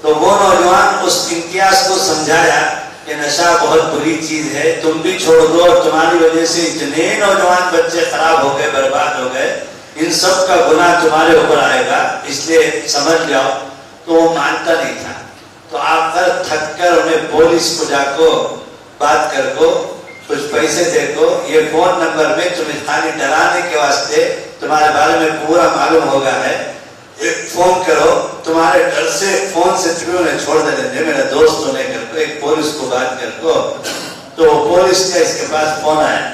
تو وہ نوجوان اس امتیاز کو سمجھایا کہ نشہ بہت بری چیز ہے، تم بھی چھوڑ دو، اور تمہاری وجہ سے اتنے نوجوان بچے خراب ہو گئے، برباد ہو گئے، ان سب کا گناہ تمہارے اوپر آئے گا، اس لیے سمجھ جاؤ۔ تو وہ مانتا نہیں تھا، تو آخر تھک کر انہیں پولیس کو جا کو بات کر کو کچھ پیسے دے کو، یہ فون نمبر میں تمہیں خالی ڈرانے کے واسطے تمہارے بارے میں پورا معلوم ہوگا ہے، ایک فون کرو، تمہارے ڈر سے فون سے تمہیں انہیں چھوڑ دے، میرا دوست ہونے کر کو ایک پولیس کو بات کر کو، تو پولیس کا اس کے پاس فون آیا،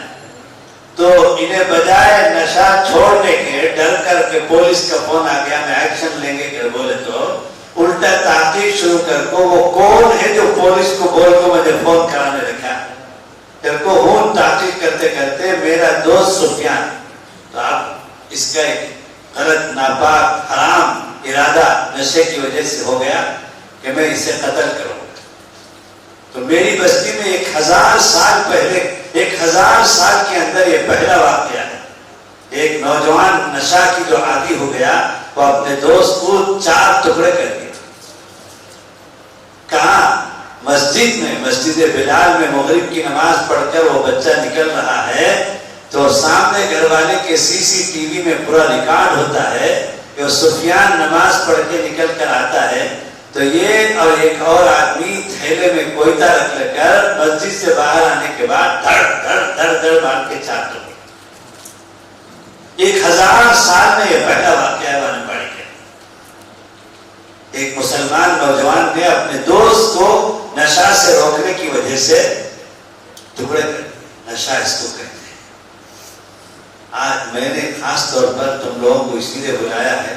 تو انہیں بجائے نشہ چھوڑنے کے ڈر کر کے پولیس کا فون آ گیا، میں ایکشن لیں گے کہ بولے تو الٹا تحقیق شروع کر کو وہ کون ہے جو پولیس کو بول کو مجھے فون کرانے رکھا، پھر کو ہون تحقیق کرتے کرتے میرا دوست سفیان، تو آپ اس کا ایک غلط ناپاک حرام ارادہ نشے کی وجہ سے ہو گیا کہ میں اسے قتل کروں۔ تو میری بستی میں 1000 سال پہلے، 1000 سال کے اندر یہ پہلا واقعہ ہے، ایک نوجوان نشہ کی جو عادی ہو گیا وہ اپنے دوست کو 4 ٹکڑے کر دیا۔ کہاں؟ مسجد میں، مسجد بلال میں مغرب کی نماز پڑھ کر وہ بچہ نکل رہا ہے، تو سامنے گھر والے کے CCTV میں پورا ریکارڈ ہوتا ہے کہ سفیان نماز پڑھ کے نکل کر آتا ہے، تو یہ اور ایک اور آدمی تھیلے میں کوئتہ رکھ لے کر مسجد سے باہر آنے کے بعد دھڑ دھڑ دھڑ دھڑ مار کے 4 ٹکڑے۔ 1000 سال میں یہ پہلا واقعہ ہے بنے پڑی کے۔ ایک مسلمان نوجوان نے اپنے دوست کو نشہ سے روکنے کی وجہ سے ٹکڑے نشہ اس کو کہتے ہیں۔ آج میں نے خاص طور پر تم لوگوں کو اس لیے بلایا ہے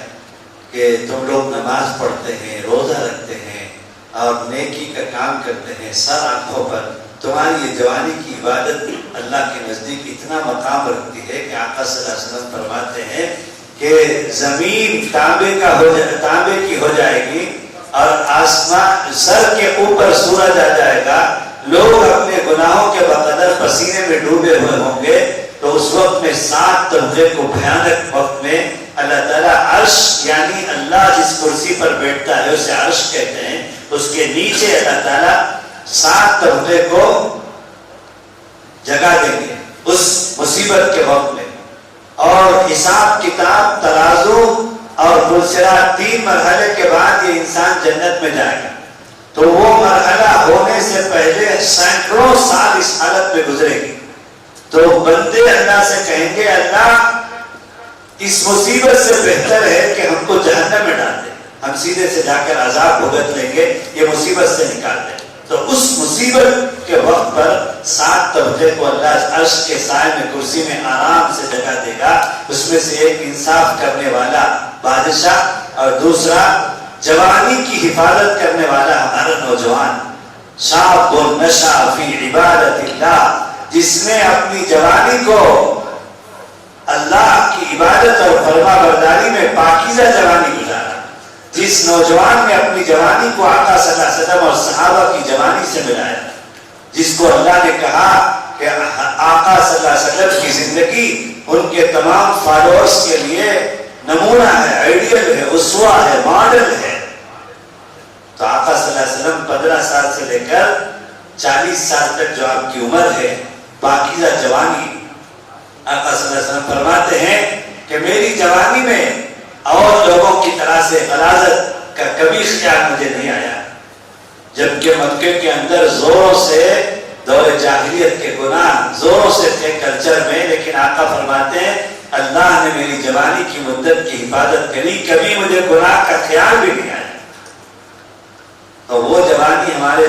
کہ تم لوگ نماز پڑھتے ہیں، روزہ رکھتے ہیں اور نیکی کا کام کرتے ہیں، سر آنکھوں پر تمہاری یہ جوانی کی عبادت اللہ کے نزدیک اتنا مقام رکھتی ہے کہ آقا صلی اللہ علیہ وسلم فرماتے ہیں کہ زمین تانبے کی ہو جائے گی اور آسمان سر کے اوپر سورج آ جائے گا، لوگ اپنے گناہوں کے بقدر پسینے میں ڈوبے ہوئے ہوں گے، تو اس وقت میں 7 طبقے کو بھیانک وقت میں اللہ تعالیٰ عرش، یعنی اللہ جس کرسی پر بیٹھتا ہے اسے عرش کہتے ہیں، اس کے نیچے اللہ تعالیٰ 7 طبقے کو جگہ دیں گے اس مصیبت کے وقت میں، اور حساب کتاب ترازو اور پلسرات 3 مرحلے کے بعد یہ انسان جنت میں جائے گا۔ تو وہ مرحلہ ہونے سے پہلے سینکڑوں سال اس حالت میں گزرے گی، تو بندے اللہ سے کہیں گے اللہ اس مصیبت سے بہتر ہے کہ ہم کو جہنم میں ڈال دیں، ہم سیدھے سے جا کر عذاب بھگت لیں گے، یہ مصیبت سے نکال دیں۔ تو اس مصیبت کے وقت پر 7 طبقے کو اللہ عرش کے سائے میں کرسی میں آرام سے جگہ دے گا، اس میں سے ایک انصاف کرنے والا بادشاہ اور دوسرا جوانی کی حفاظت کرنے والا ہمارا نوجوان، شاب نشا فی عبادت اللہ، جس نے اپنی جوانی کو اللہ کی عبادت اور فرما برداری میں پاکیزہ جوانی گزارا، جس نوجوان نے اپنی جوانی کو آقا صلی اللہ علیہ وسلم اور صحابہ کی جوانی سے ملایا، جس کو اللہ نے کہا کہ آقا صلی اللہ علیہ وسلم کی زندگی ان کے تمام فالوورز کے لیے نمونہ ہے، آئیڈیل ہے، اسوہ ہے، ماڈل ہے۔ تو آقا صلی اللہ علیہ وسلم 15 سال سے لے کر 40 سال تک جو آپ کی عمر ہے، پاکیزہ جوانی، آقا صلی اللہ علیہ وسلم فرماتے ہیں کہ میری جوانی میں اور لوگوں کی طرح سے غلاظت کا کبھی خیال مجھے نہیں آیا، جبکہ مکے کے اندر زوروں سے دور جاہلیت کے گناہ زوروں سے تھے کلچر میں، لیکن آقا فرماتے ہیں اللہ نے میری جوانی کی مدت کی حفاظت کری، کبھی مجھے گناہ کا خیال بھی نہیں آیا۔ تو وہ جوانی ہمارے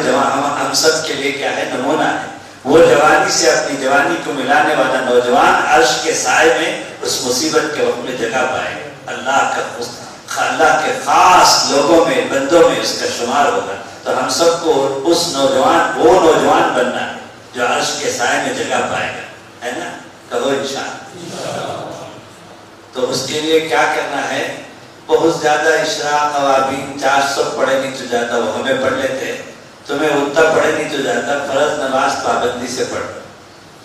ہم سب کے لیے کیا ہے، نمونہ ہے۔ وہ جوانی سے اپنی جوانی کو ملانے والا نوجوان عرش کے سائے میں اس مصیبت کے وقت میں جگہ پائے، اللہ کے خاص لوگوں میں، بندوں میں اس کا شمار ہوگا۔ تو ہم سب کو وہ نوجوان بننا ہے جو عرش کے سائے میں جگہ پائے گا، ہے نا؟ کہو انشاءاللہ۔ تو اس کے لیے کیا کرنا ہے؟ بہت زیادہ اشراق اوابین 400 پڑھے نہیں تو جاتا، وہ ہمیں پڑھ لیتے، تمہیں اتنا پڑھے نہیں تو جاتا، فرض نماز پابندی سے پڑھ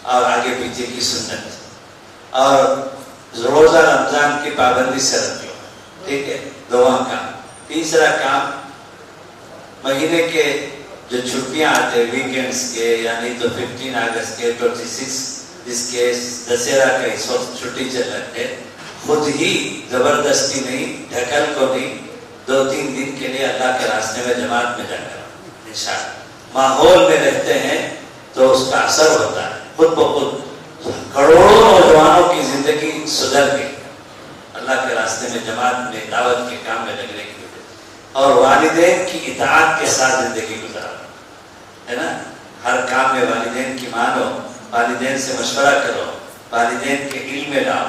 اور آگے پیچھے کی سنت، اور روزہ رمضان کی پابندی سے رکھ لو، ٹھیک ہے؟ 2 کام۔ تیسرا کام، مہینے کے جو چھٹیاں آتے ویکینڈز کے، یعنی تو 15 اگست کے، 26 جس کے دسہرہ کا اس وقت چھٹی چل رہی ہے، خود ہی زبردستی نہیں، ڈھکل کو نہیں، 2-3 دن کے لیے اللہ کے راستے میں جماعت میں جا کر انشاءاللہ ماحول میں رہتے ہیں تو اس کا اثر ہوتا ہے، خود بخود کروڑوں نوجوانوں کی زندگی سدھر گئی اللہ کے راستے میں جماعت میں دعوت کے کام میں لگنے کی وجہ، اور والدین کی اطاعت کے ساتھ زندگی گزارو، ہے نا؟ ہر کام میں والدین کی مانو، والدین سے مشورہ کرو، والدین کے علم میں لاؤ،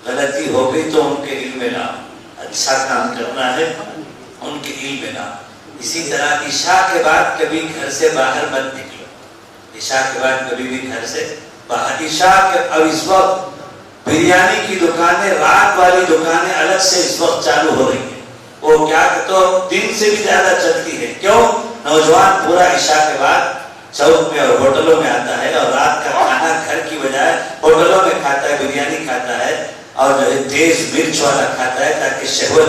غلطی ہو گئی تو ان کے علم میں لاؤ، اچھا کام کرنا ہے ان کے علم میں لاؤ۔ اسی طرح عشاء کے بعد کبھی گھر سے باہر مت نکلو، عشاء کے بعد کبھی بھی گھر سے باہر، عشاء کے اب اس وقت بریانی کی دکانیں، رات والی دکانیں الگ سے اس وقت چالو ہو رہی ہیں، وہ کیا تو دن سے بھی زیادہ چلتی ہے، کیوں؟ نوجوان پورا عشاء کے بعد چوک میں اور ہوٹلوں میں آتا ہے، اور رات کا کھانا گھر کی بجائے ہوٹلوں میں کھاتا ہے، بریانی کھاتا ہے، اور جو ہے تیز مرچ والا کھاتا ہے، تاکہ شہوت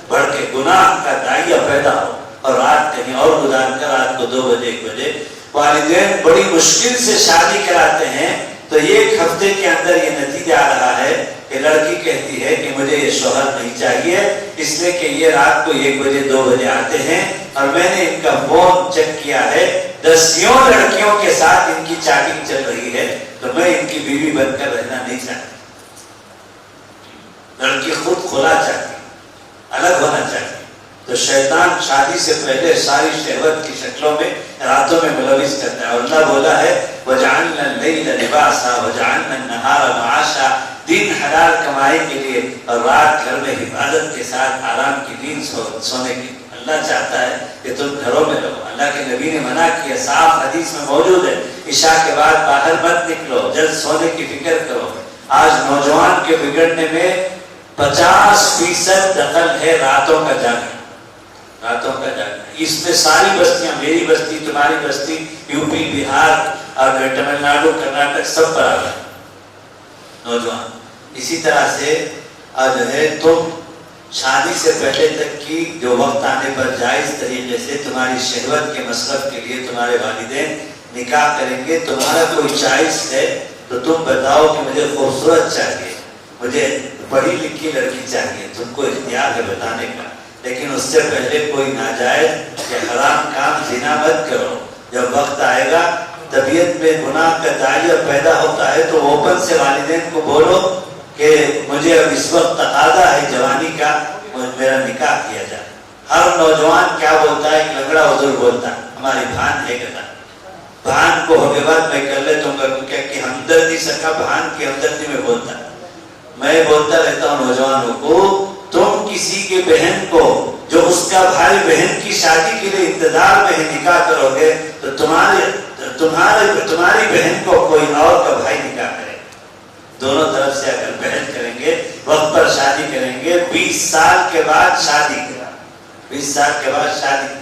بڑھ کے گناہ کا داعیہ پیدا ہو، اور رات کہیں اور گزار کر رات کو 2 بجے 1 بجے والدین بڑی مشکل سے شادی کراتے ہیں، تو 1 ہفتے کے اندر یہ نتیجہ آ رہا ہے کہ لڑکی کہتی ہے کہ مجھے یہ شوہر نہیں چاہیے، اس لیے کہ یہ رات کو 1 بجے 2 بجے آتے ہیں، اور میں نے ان کا فون چیک کیا ہے، 10 لڑکیوں کے ساتھ ان کی چیٹنگ چل رہی ہے، تو میں ان کی بیوی بن کر رہنا نہیں چاہتی۔ لڑکی خود کھلا چاہتی، الگ ہونا چاہتی، تو شیطان شادی سے پہلے ساری شہوت کی شکلوں میں راتوں میں ملوث کرتا ہے. اور اللہ بولا ہے وَجَعَلْنَا اللَّيْلَ لِبَاسًا وَجَعَلْنَا النَّهَارَ مَعَاشًا. دن حلال کمائی کے لیے اور رات گھر میں حفاظت کے ساتھ آرام کی نیند سونے کی. اللہ چاہتا ہے کہ تم گھروں میں رہو. اللہ کے نبی نے منع کیا, صاف حدیث میں موجود ہے, عشاء کے بعد باہر مت نکلو, جلد سونے کی فکر کرو. آج نوجوان کے بگڑنے میں 50% دخل ہے راتوں کا جاگنا. راتوں کا جاگنا, اس میں ساری بستیاں, میری بستی, تمہاری بستی, یو پی, بہار اور تمل ناڈو, کرناٹک, سب پر آ رہا ہے نوجوان. اسی طرح سے جو ہے تم شادی سے پہلے تک کی جو وقت آنے پر جائز طریقے سے تمہاری شہوت کے مصرف کے لیے تمہارے والدین نکاح کریں گے. تمہارا کوئی چوائس ہے تو تم بتاؤ کہ مجھے خوبصورت چاہیے, مجھے پڑھی لکھی لڑکی چاہیے, تم کو اختیار ہے بتانے کا. لیکن اس سے پہلے کوئی ناجائز یا حرام کام زنا مت کرو. جب وقت آئے گا طبیعت میں گناہ کا داعیہ پیدا ہوتا ہے تو اوپن سے والدین کو بولو کہ مجھے اب اس وقت تقاضا ہے جوانی کا, میرا نکاح کیا جائے. ہر نوجوان کیا بولتا ہے, ایک لنگڑا حضور بولتا ہے ہماری بھان ہے کہتا, بھان کو ہونے بعد میں کر لیتا ہوں کہ ہمدردی سکا بھان کی ہمدردی میں بولتا. میں بولتا رہتا ہوں نوجوانوں کو, تم کسی کے بہن کو جو اس کا بھائی بہن کی شادی کے لیے انتظار میں نکاح کرو گے تو تمہاری بہن کو کوئی اور کا بھائی نکاح کرے. دونوں طرف سے اگر بہن کریں گے, وقت پر شادی کریں گے, 20 سال کے بعد شادی کرا, 20 سال کے بعد شادی.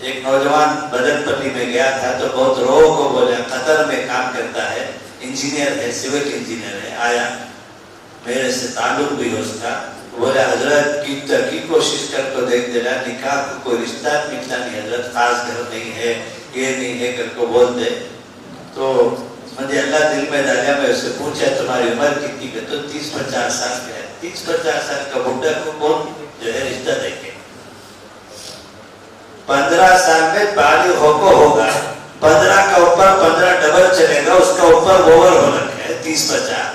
ایک نوجوان بدن پلی میں گیا تھا تو بہت رو کو بولے, قطر میں کام کرتا ہے, انجینئر ہے, سول انجینئر ہے. آیا میرے سے تعلق بھی اس کا, بولے حضرت کی تحقیق کوشش کر تو دیکھ دینا, نکاح کو کوئی رشتہ ملتا نہیں حضرت, خاص گھر نہیں ہے, یہ نہیں ہے کر کو بول دے. تو مجھے اللہ دل میں ڈالا, میں اسے پوچھا تمہاری عمر کتنی ہے, تو 30-50 سال کا ہے. 30-50 سال کا بڈھا کو کون جو ہے رشتہ دیکھے. 15 سال میں بالغ ہو کو ہوگا, 15 کا اوپر 15 ڈبل چلے گا, اس کا اوپر اوور ہو رکھا ہے 30-50.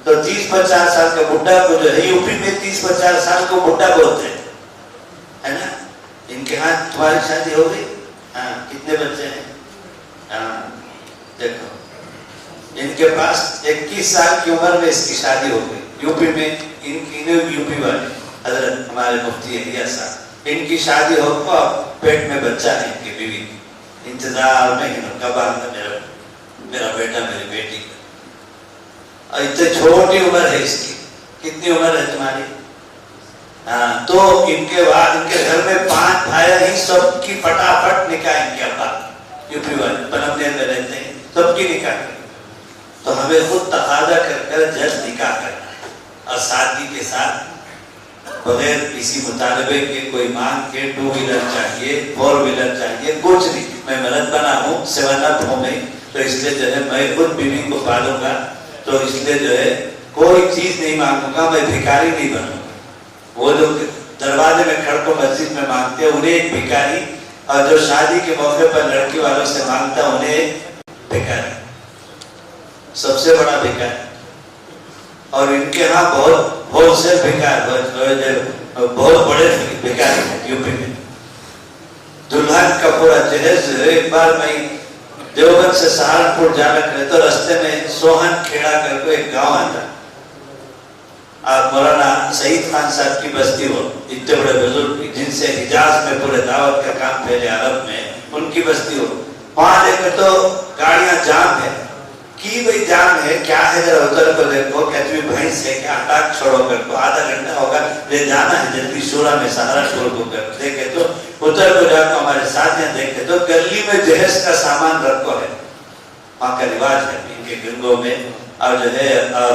تو 30-50 سال کا بڈھا کو جو ہے, یو پی میں 30-50 سال کو بڈھا بولتے ہیں, ہے نا. ان کے ہاں تمہاری شادی ہو گئی, ہاں کتنے بچے ہیں, ہاں دیکھو ان کے پاس 21 سال کی عمر میں اس کی شادی ہو گئی. یو پی میں یو پی والے حضرت ہمارے مفتی احیاء صاحب, ان کی شادی ہو کو پیٹ میں بچہ ہے, ان کی بیوی انتظار میں کب آتا میرا بیٹا میری بیٹی. اور اتنے چھوٹی عمر ہے اس کی, کتنی عمر ہے تمہاری, ہاں. تو ان کے بعد ان کے گھر میں 5 بھائی ہی, سب کی پٹافٹ نکاح, ان کے ابا یو پی والے پنمدیر میں رہتے ہیں, سب کی نکاح کریں. تو ہمیں خود تقاضا کر جلد نکاح کرنا ہے, اور سادگی کے ساتھ بغیر کسی مطالبے کے, کوئی مانگ کے 2 ویلر چاہیے, 4 ویلر چاہیے, کچھ نہیں. میں مرد بنا ہوں 7 اپ ہوں میں, تو اس لیے جو ہے میں خود بیوی کو پالوں گا, تو اس لیے جو ہے کوئی چیز نہیں مانگوں گا, میں بھکاری نہیں بنوں گا. وہ جو دروازے میں کھڑ کو مسجد میں مانگتے ہیں انہیں ایک بھکاری, اور جو شادی کے موقع پر لڑکی والوں سے مانگتا انہیں ایک بھکاری, سب سے بڑا بھکاری. اور ان کے ہاں بہت ہول سیل بھکار, بہت بڑے بھکاری ہیں یو پی میں. دلہن کا پورا جہیز. ایک بار میں دیوبند سے سہارنپور جانا کرے تو رستے میں سوہن کھیڑا کر کو ایک گاؤں آتا, اور مولانا سعید خان صاحب کی بستی ہو, اتنے بڑے بزرگ جن سے حجاز میں پورے دعوت کا کام پھیلے عرب میں, ان کی بستی ہو. وہاں دیکھو تو گاڑیاں جام ہے, کی بھئی جام ہے کیا ہے, ذرا ادھر کو دیکھو, کہتی بھینس ہے کیا, ہٹا چھوڑو کر کو, آدھا گھنٹہ ہوگا لے جانا ہے جلدی شورا میں سہارنپور کو کر. دیکھے تو ادھر کو جا کے ہمارے ساتھیاں دیکھتے تو گلی میں جہیز کا سامان رکھو ہے, وہاں کا رواج ہے ان کے گنگوں میں, اور جو ہے اور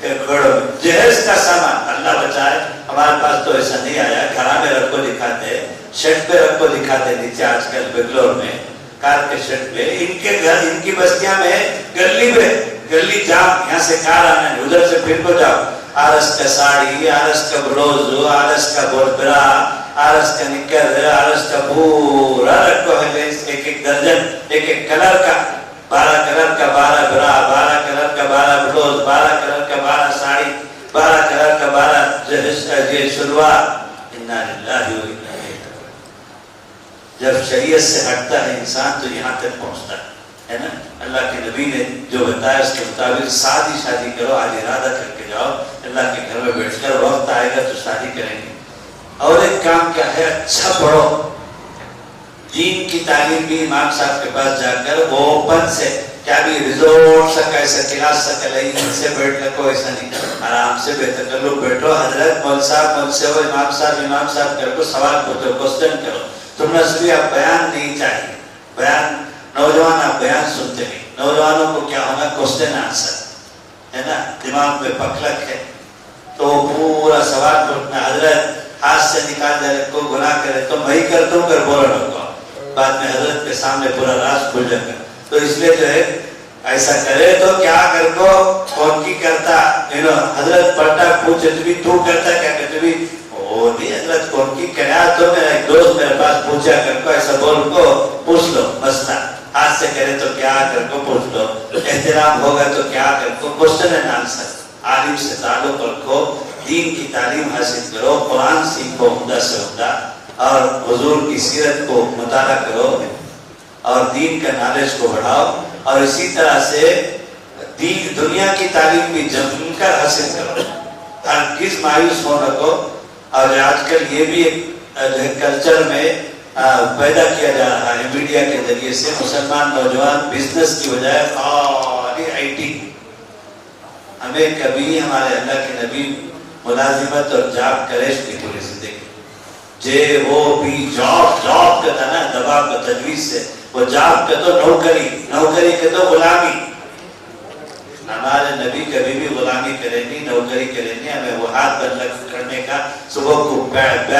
گھڑوں میں جہیز کا سامان. اللہ بچائے, ہمارے پاس تو ایسا نہیں آیا. گھرا میں رکھو دکھاتے, شیڈ پہ رکھو دکھاتے نیچے, آج کل بنگلور میں کار کے شیڈ پہ. ان کے گھر, ان کی بستیاں میں گلی میں گلی جام, یہاں سے کار آنا ہے, ادھر سے پھر کو جاؤ. آرس کا ساڑی, آرس کا بلوز, آرس کا بولپرا, آرس کا نکر, آرس کا پورا رکھو ہے, ایک ایک درجن, ایک ایک کلر کا, 12 کلر کا 12 برا, 12 کلر کا 12 بلوز, 12 کلر کا 12 ساڑی, 12 کلر کا 12 شلوار. انا للہ و انا الیہ راجعون۔ جب شریعت سے ہٹتا ہے انسان تو یہاں تک پہنچتا ہے نا۔ اللہ کے نبی نے جو بتایا اس کے مطابق سادی شادی کرو، آج ارادہ کر کے جاؤ اللہ کے گھر میں بیٹھ کر، وقت آئے گا تو شادی کریں گے۔ اور ایک کام کیا ہے، اچھا پڑھو، دین کی تعلیم بھی امام صاحب کے پاس جا کر وہ اوپن سے، کیا بھی ریزورٹ سا ایسا کلاس سا کلائی سے بیٹھ لگو، ایسا نہیں، آرام سے بے تکلف بیٹھو، حضرت مول صاحب امام صاحب کر کو سوال پوچھو، کوسچن کرو۔ تم نسلی آپ بیان نہیں چاہیے، بیان نوجوان آپ بیان سنتے نہیں، نوجوانوں کو کیا ہونا، کوسچن آنسر ہے نا، دماغ میں پکلک ہے تو پورا سوال پوچھنا، حضرت ہاتھ سے نکال دے کو گناہ کرے تو میں کرتا ہوں کر بولا لگا، بعد میں حضرت کے سامنے پورا راز کھل جائے گا۔ تو اس لیے جو ہے ایسا کرے تو کیا کر کو کون کی کرتا، حضرت پڑھتا پوچھے تو کرتا کیا کرتے بھی وہ نہیں، حضرت کون کی کرا تو میرا ایک دوست میرے پاس پوچھا کر کو ایسا بول کو پوچھ لو، مسئلہ ہاتھ سے کرے تو کیا کر کو پوچھ لو، احترام ہوگا تو کیا کر کو کوسچن اینڈ آنسر، عالم سے تعلق رکھو، دین کی تعلیم حاصل کرو، قرآن سیکھو عمدہ سے عمدہ، اور حضور کی سیرت کو مطالعہ کرو اور دین کا نالج کو بڑھاؤ، اور اسی طرح سے دین دنیا کی تعلیم بھی جم کر حاصل کرو، ہرگز مایوس ہو رکھو۔ اور آج کل یہ بھی ایک کلچر میں پیدا کیا جا رہا ہے میڈیا کے ذریعے سے، مسلمان نوجوان بزنس کی بجائے خالی آئی ٹی، ہمیں کبھی ہمارے اللہ کے نبی ملازمت اور جاب کریش کی پوری زندگی جے وہ بھی جاب کا تھا نا، دباؤ کا تجویز سے، وہ جاب کا تو نوکری کا تو غلامی، ہمارے نبی کبھی بھی غلامی کریں گی، نوکری کریں گی، ہمیں وہ ہاتھ بند کرنے کا، صبح کو بیگ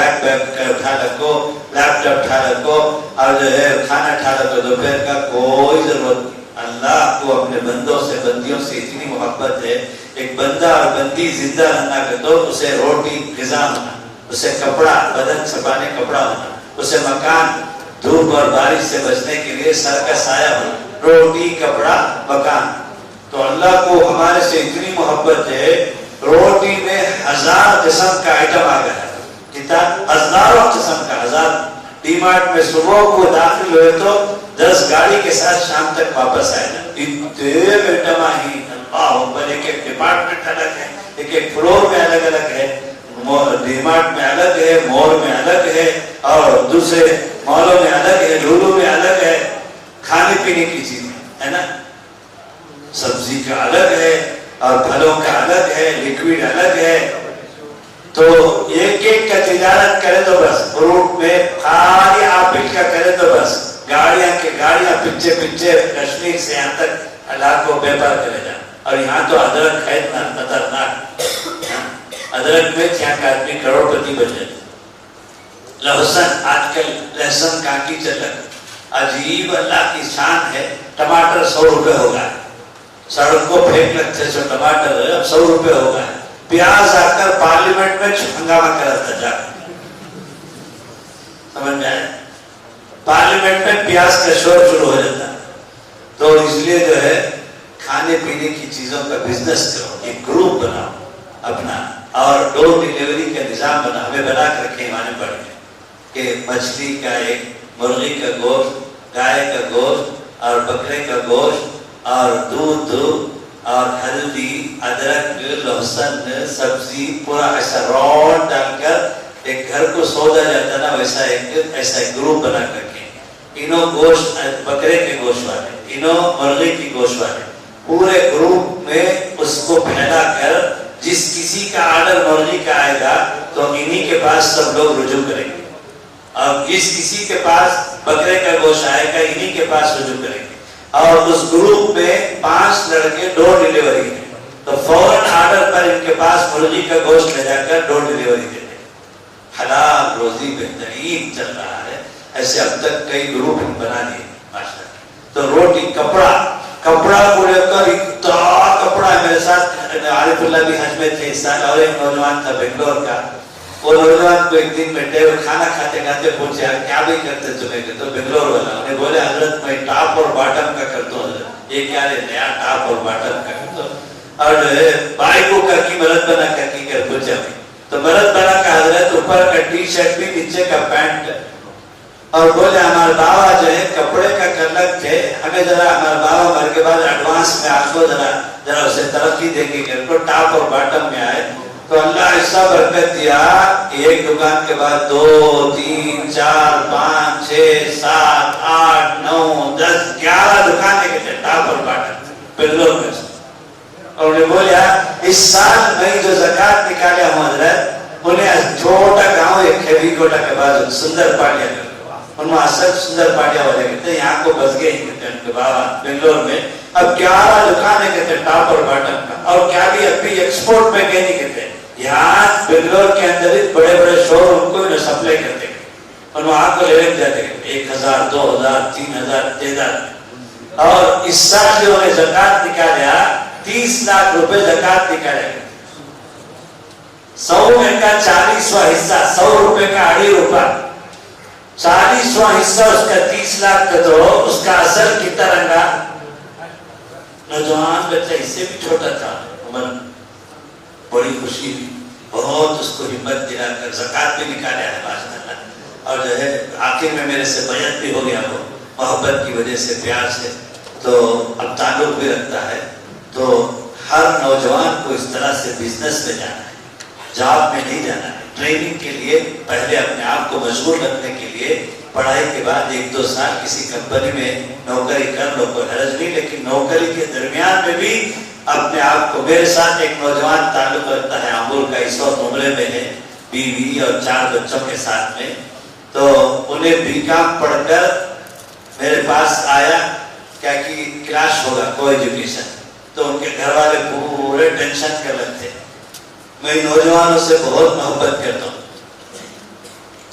اٹھا رکھو، لیپ ٹاپ اٹھا رکھو، اور جو ہے کھانا اٹھا رکھو، دوپہر کا کوئی ضرورت نہیں۔ اللہ کو اپنے بندوں سے بندیوں سے اتنی محبت ہے، ایک بندہ اور بندی زندہ رہنا کا تو اسے روٹی غذا ہونا، اسے کپڑا بدن چھپانے کپڑا ہونا، اسے مکان دھوپ اور بارش سے بچنے کے لیے سر کا سایہ ہونا، روٹی کپڑا مکان۔ تو اللہ کو ہمارے سے اتنی محبت ہے، روٹی میں 1000 قسم کا آئٹم آ گیا ہے، کتنا ہزاروں قسم کا، 1000 ڈی مارٹ میں صبح کو داخل ہوئے تو 10 گاڑی کے ساتھ شام تک واپس آئے نا، اتنے آئٹم ہی ایک ایک ڈپارٹمنٹ الگ ہے، ایک ایک فلور میں الگ الگ ہے، ڈی مارٹ میں الگ ہے، مال میں الگ ہے، اور دوسرے مالوں میں الگ ہے، لولو میں الگ ہے، کھانے پینے کی چیزیں ہے نا، سبزی کا الگ ہے اور پھلوں کا الگ ہے، لکوڈ الگ ہے۔ تو ایک ایک کا تجارت کرے تو بس، فروٹ میں خالی آپل کا کرے تو بس، گاڑیاں پیچھے کشمیر سے یہاں تک اللہ کو بیپار کرے جائیں۔ اور یہاں تو ادرک ہے خطرناک، ادرک میں 6 آدمی کروڑ پتی بچے۔ لہسن آج کل لہسن کانٹی چل رہا، عجیب اللہ کی شان ہے، ٹماٹر 100 روپے ہو گئے، سڑک کو پھینک لگتے سو ٹماٹر اب 100 روپے ہو گئے۔ پیاز آ کر پارلیمنٹ میں ہنگامہ کرا تھا، جا سمجھ میں آئے، پارلیمنٹ میں پیاز کا شور شروع ہو جاتا۔ تو اس لیے جو ہے کھانے پینے کی چیزوں کا بزنس کرو، ایک گروپ بناؤ اپنا، اور ڈور ڈیلیوری کا نظام بنا، ہمیں بنا کر رکھے ہمارے پڑھ کے کہ مچھلی کا ایک، مرغی کا گوشت، گائے کا گوشت اور بکرے کا گوشت اور دودھ اور ہلدی، ادرک، لہسن، سبزی، پورا ایسا راڈ ڈال کر ایک گھر کو سودا جاتا نا، ویسا ایک گروپ بنا کر کے، انہوں گوشت بکرے کے گوشت والے، انہوں مرغی کی گوشت والے، پورے گروپ میں اس کو پھیلا کر جس کسی کا آرڈر مرغی کا آئے گا تو انہی کے پاس سب لوگ رجوع کریں گے، اور جس کسی کے پاس بکرے کا گوشت آئے گا انہی کے پاس رجوع کریں گے۔ اور اس گروپ میں 5 لڑکے ڈور ڈیلیوری ہیں، تو فوراً آرڈر پر ان کے پاس مرغی کا گوشت لے جا کر ڈور ڈیلیوری دیتے ہیں۔ حلال روزی بہترین چل رہا ہے، ایسے اب تک کئی گروپ بنا دیے ماشاءاللہ۔ تو روٹی، کپڑا کو لے کر اتنا کپڑا ہے، میرے ساتھ عارف اللہ بھی حج میں تھے اس سال، اور ایک نوجوان تھا بنگلور کا، وہ نوجوان کو ایک دن بیٹھے ہوئے کھانا کھاتے کھاتے پوچھے کیا بھی کرتے تمہیں، کہ تو بنگلور والا، انہیں بولے حضرت میں ٹاپ اور باٹم کا کرتا ہوں حضرت، یہ کیا ہے نیا ٹاپ اور باٹم کا کرتا ہوں، اور جو ہے بھائی کو کر کی مدد بنا کر کی کر پوچھا تو مرد بنا کا حضرت اوپر کا ٹی شرٹ بھی نیچے کا پینٹ اور بولے ہمارے بابا جو ہے کپڑے کا کلک تھے, ہمیں ذرا ہمارے بابا مر کے بعد ایڈوانس میں آپ کو ذرا اسے ترقی دے کے گھر کو ٹاپ اور باٹم میں آئے. تو اللہ ایسا برکت دیا, ایک دکان کے بعد 2 3 4 5 6 7 8 9 10 11 دکانیں کے تھے ٹاپ اور باٹم بنگلور میں. اور انہیں بولیا اس سال میں جو زکات نکالے ہوں حضرت, انہیں چھوٹا گاؤں ایک کھیوی کوٹا کے بعد سندر پاٹیا کرتے, انہوں سب سندر پاٹیا والے کہتے ہیں یہاں کو بس گئے کہتے ہیں ان کے بابا بنگلور میں. اب 11 دکانیں کہتے ہیں ٹاپ اور باٹم کا, اور کیا بھی اب بھی ایکسپورٹ میں گئے نہیں کہتے, یہاں بنگلور کے اندر ہی بڑے بڑے شور ان کو سپلائی کرتے ہیں, اور وہاں کو لے جاتے ہیں 1000 2000 3000 10,000. اور اس سال جو انہیں زکات نکالیا 30 لاکھ روپے زکات نکالے, 100 میں کا 40واں حصہ, 100 روپے کا 2.5 روپیہ, 40واں حصہ اس کا 30 لاکھ کا, تو اس کا اثر کتنا رنگا. نوجوان بچہ اس سے بھی چھوٹا تھا, عمر بڑی خوشی ہوئی, بہت اس کو ہمت دلا کر زکات بھی نکالے ہے ماشاءاللہ. اور جو ہے آخر میں میرے سے بیعت بھی ہو گیا, وہ محبت کی وجہ سے پیار سے, تو اب تعلق بھی رکھتا ہے. تو ہر نوجوان کو اس طرح سے بزنس میں جانا ہے, جاب میں نہیں جانا ہے. ٹریننگ کے لیے پہلے اپنے آپ کو مشغول رکھنے کے لیے پڑھائی کے بعد 1-2 سال کسی کمپنی میں نوکری کر لو, کوئی حرج نہیں, لیکن نوکری کے درمیان میں بھی اپنے آپ کو. میرے ساتھ ایک نوجوان تعلق رکھتا ہے امور کا, اس وقت عمرے میں ہے, بیوی اور 4 بچوں کے ساتھ میں. تو انہیں BCom پڑھ کر میرے پاس آیا, کیا کہ کلاس ہوگا کو ایجوکیشن, تو ان کے گھر والے پورے ٹینشن کر رکھتے. میں نوجوانوں سے بہت محبت کرتا ہوں,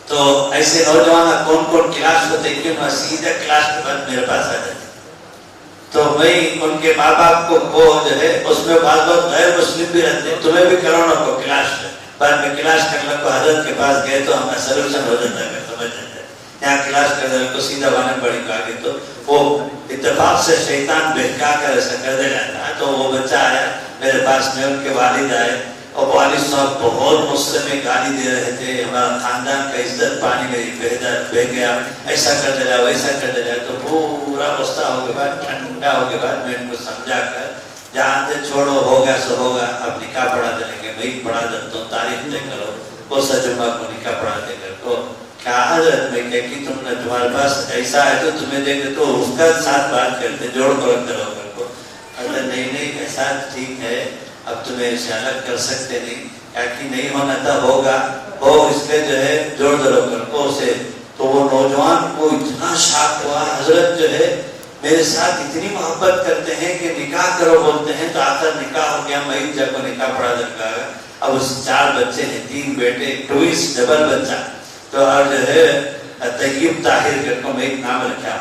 تو ایسے نوجوان کون کون کلاس ہوتے کیوں سیدھا کلاس کے بعد میرے پاس آ جاتے. تو میں ان کے ماں باپ کو جو ہے اس میں بعض بہت غیر مسلم بھی رہتے, تمہیں بھی کرونا کو کلاس بعد میں کلاس کرنے کو حضرت کے پاس گئے تو ہمارا سلوشن ہو جاتا ہے, سمجھ جاتا ہے. یہاں کلاس کرنے کو سیدھا وانے بڑی کہا کہ تو وہ اتفاق سے شیطان بہکا کر ایسا کر دے جاتا ہے. تو وہ بچہ آیا میرے پاس میں, ان کے والد آئے, اور والد صاحب بہت غصے میں گالی دے رہے تھے, ہمارا خاندان کا عزت پانی میں بہ گیا, ایسا کر دے جاؤ ویسا کر دے جاؤ. تو پورا غصہ ہو کے بعد ٹھنڈا ہو کے بعد میں ان کو سمجھا کر جہاں سے چھوڑو ہوگا سو ہوگا, اب نکاح پڑھا دیں گے, میں پڑھا دیتا ہوں, تاریخ طے کرو, وہ سجمہ کو نکاح پڑھا دے کر کو. کیا حضرت میں کہ تم نے تمہارے پاس ایسا ہے تو تمہیں دیکھتے تو اس کا ساتھ بات کرتے, جوڑ کرو کرو کر کو. حضرت نہیں ایسا ٹھیک ہے, اب تمہیں اسے الگ کر سکتے نہیں, کیا کہ نہیں ہونا تھا ہوگا, ہو اس لیے جو ہے جوڑ کرو کر کو اسے. تو وہ نوجوان کو اتنا شاک ہوا, حضرت جو ہے میرے ساتھ اتنی محبت کرتے ہیں کہ نکاح کرو بولتے ہیں, تو آخر نکاح ہو گیا. میں جب کو نکاح پڑھا دکھا گا. اب اس 4 بچے ہیں, 3 بیٹے, ٹوئنس ڈبل بچہ. تو اور جو ہے طیب طاہر کر کو میں ایک نام رکھا,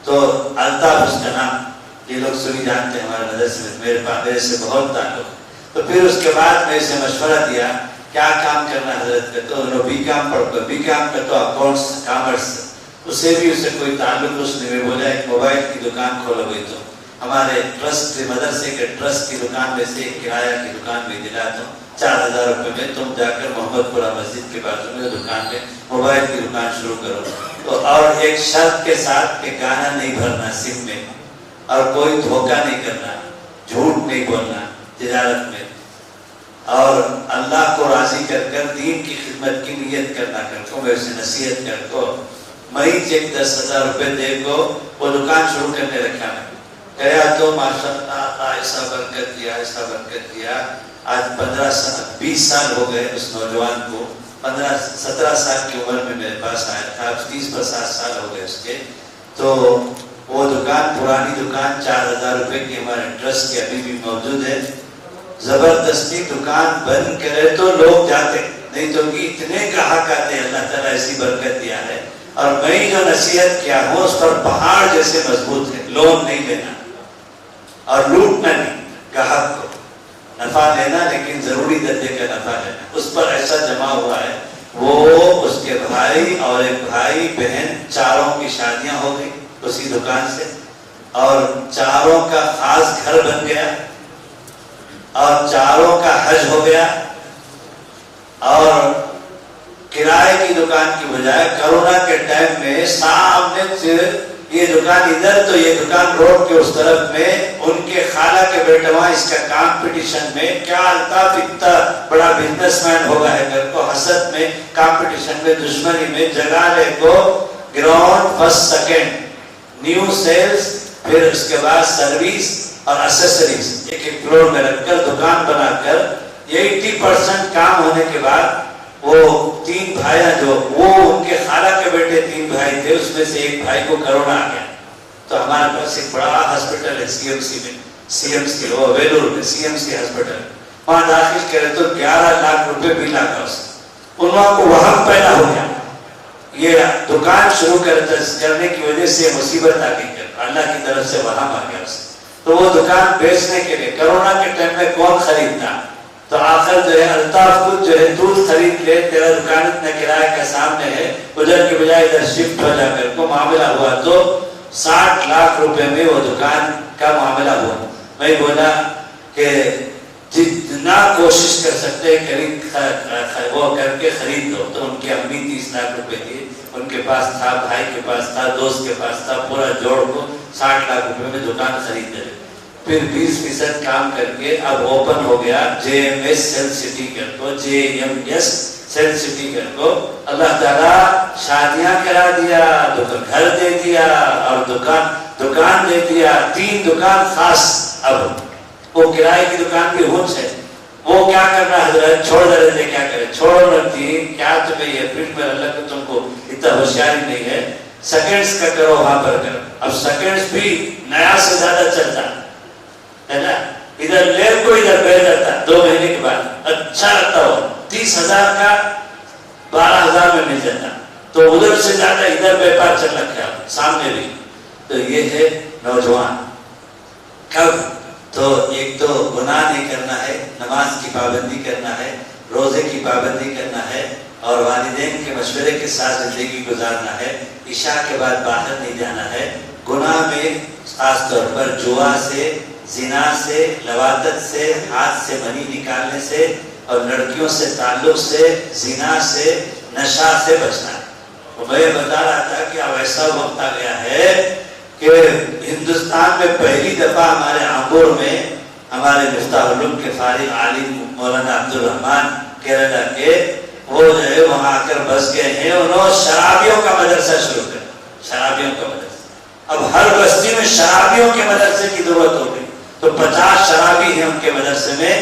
تو الطاف اس کا نام, یہ لوگ سنی جانتے ہیں ہمارے مدرسے میں, میرے پاس میرے سے بہت تعلق. تو پھر اس کے بعد میں اسے مشورہ دیا کیا کام کرنا حضرت کا, تو BCom پڑھ کر, BCom کا تو اکاؤنٹس کامرس, اسے بھی اسے کوئی تعلق اس نے بولا ایک موبائل کی دکان کھولو گئی, تو ہمارے ٹرسٹ مدرسے کے ٹرسٹ کی دکان میں سے ایک کرایہ کی دکان بھی دلاتا ہوں 4000 روپے میں, تم جا کر محمد پورہ مسجد کے بازو میں دکان میں موبائل کی دکان شروع کرو. تو اور ایک شرط کے ساتھ کہ گانا نہیں بھرنا سم میں, اور کوئی دھوکہ نہیں کرنا, جھوٹ نہیں بولنا تجارت میں, اور اللہ کو راضی کر کر دین کی خدمت کی نیت کرنا کر کو, میں اسے نصیحت کر کو. میں 10,000 روپے دے کو وہ دکان شروع کرنے رکھا. میں گیا تو ماشاءاللہ ایسا برکت دیا, ایسا برکت دیا. آج 20 سال ہو گئے اس نوجوان کو, 17 سال کی عمر میں میرے پاس آیا تھا, اب 30-50 سال ہو گئے اس کے. تو وہ دکان, پرانی دکان 4000 روپے کی ہمارے ٹرسٹ کی ابھی بھی موجود ہے. زبردستی دکان بند کرے تو لوگ جاتے, نہیں تو اتنے گاہک آتے, اللہ تعالیٰ ایسی برکت دیا ہے. اور میں جو نصیحت کیا ہوں اس پر پہاڑ جیسے مضبوط ہے, لون نہیں لینا اور لوٹنا نہیں, گاہک کو نفع لینا لیکن ضروری درجے کا نفع لینا. اس پر ایسا جمع ہوا ہے, وہ اس کے بھائی اور ایک بھائی بہن 4 کی شادیاں ہو گئی اسی دکان سے, اور 4 کا خاص گھر بن گیا, اور 4 کا حج ہو گیا. اور کرائے کی دکان کی بجائے کرونا کے ٹائم میں سامنے سے یہ دکان ادھر تو یہ دکان روڈ کے اس طرف میں ان کے خالہ کے بیٹے وہاں اس کا کمپٹیشن میں کیا الطاف اتنا بڑا بزنس مین ہوگا ہے گھر کو حسد میں کمپٹیشن میں دشمنی میں جگہ لے کو ground first second new sales پھر اس کے بعد سروس اور ایسیسریز ایک ایک فلور میں رکھ کر دکان بنا کر 80% کام ہونے کے بعد وہ 3 بھائی جو وہ ان کے خالہ کے بیٹے 3 بھائی تھے اس میں سے ایک بھائی کو کرونا آ گیا تو ہمارے پاس ایک بڑا ہاسپٹل ہے سی ایم سی وہ ویلور میں سی ایم سی ہاسپٹل وہاں داخل کرے تو 11 لاکھ روپے بل آ گیا اس ان لوگوں کو وہم پیدا ہو گیا یہ دکان شروع کرنے کی وجہ سے مصیبت آ گئی اللہ کی طرف سے وہم آ گیا اسے تو وہ دکان بیچنے کے لیے کرونا کے ٹائم میں کون خریدتا تو آخر جو ہے الطاف خود جو ہے دودھ خرید لے تیرا دکان اتنا کرایہ کا سامنے ہے ادھر کی بجائے ادھر شفٹ ہو جا کر کو معاملہ ہوا تو 60 لاکھ روپے میں وہ دکان کا معاملہ ہوا میں بولا کہ جتنا کوشش کر سکتے وہ کر کے خرید دو تو ان کی امی 30 لاکھ روپے دی ان کے پاس تھا بھائی کے پاس تھا دوست کے پاس تھا پورا جوڑ کو 60 لاکھ روپے میں دکان خرید دے پھر 20% کام کر کے اب اوپن ہو گیا J M S sale city کر کو J M S sale city کر کو اللہ تعالیٰ شادیاں کرا دیا گھر دے دیا اور دکان دے دیا 3 دکان خاص اب وہ کرائے کی دکان بھی ہونچ ہے وہ کیا کرنا حضرت چھوڑ دے کیا کرے چھوڑ رکھتی کیا تمہیں یہ پھر میں اللہ کو تم کو اتنا ہوشیاری نہیں ہے سیکنڈز کا کرو وہاں پر کرو اب سیکنڈز بھی نیا سے زیادہ چلتا ہے نا ادھر لیر کو ادھر بیٹھ جاتا 2 مہینے کے بعد اچھا لگتا ہو 30,000 کا 12,000 میں مل جاتا تو ادھر سے زیادہ ادھر بیپار چل رکھا سامنے بھی تو یہ ہے نوجوان کب تو ایک تو گناہ نہیں کرنا ہے نماز کی پابندی کرنا ہے روزے کی پابندی کرنا ہے اور والدین کے مشورے کے ساتھ زندگی گزارنا ہے عشاء کے بعد باہر نہیں جانا ہے گناہ میں خاص طور پر جوا سے زنا سے لواطت سے ہاتھ سے منی نکالنے سے اور لڑکیوں سے تعلق سے زنا سے نشہ سے بچنا ہے میں بتا رہا تھا کہ اب ایسا وقت آ گیا ہے کہ ہندوستان میں پہلی دفعہ ہمارے آمبور میں ہمارے مفتاح العلوم کے فارغ عالم مولانا عبدالرحمان کیرلا کے وہ جو ہے وہاں آ کر بس گئے ہیں انہوں شرابیوں کا مدرسہ شروع کر شرابیوں کا مدرسہ اب ہر بستی میں شرابیوں کے مدرسے کی ضرورت ہو گئی تو 50 شرابی ہیں ان کے مدرسے میں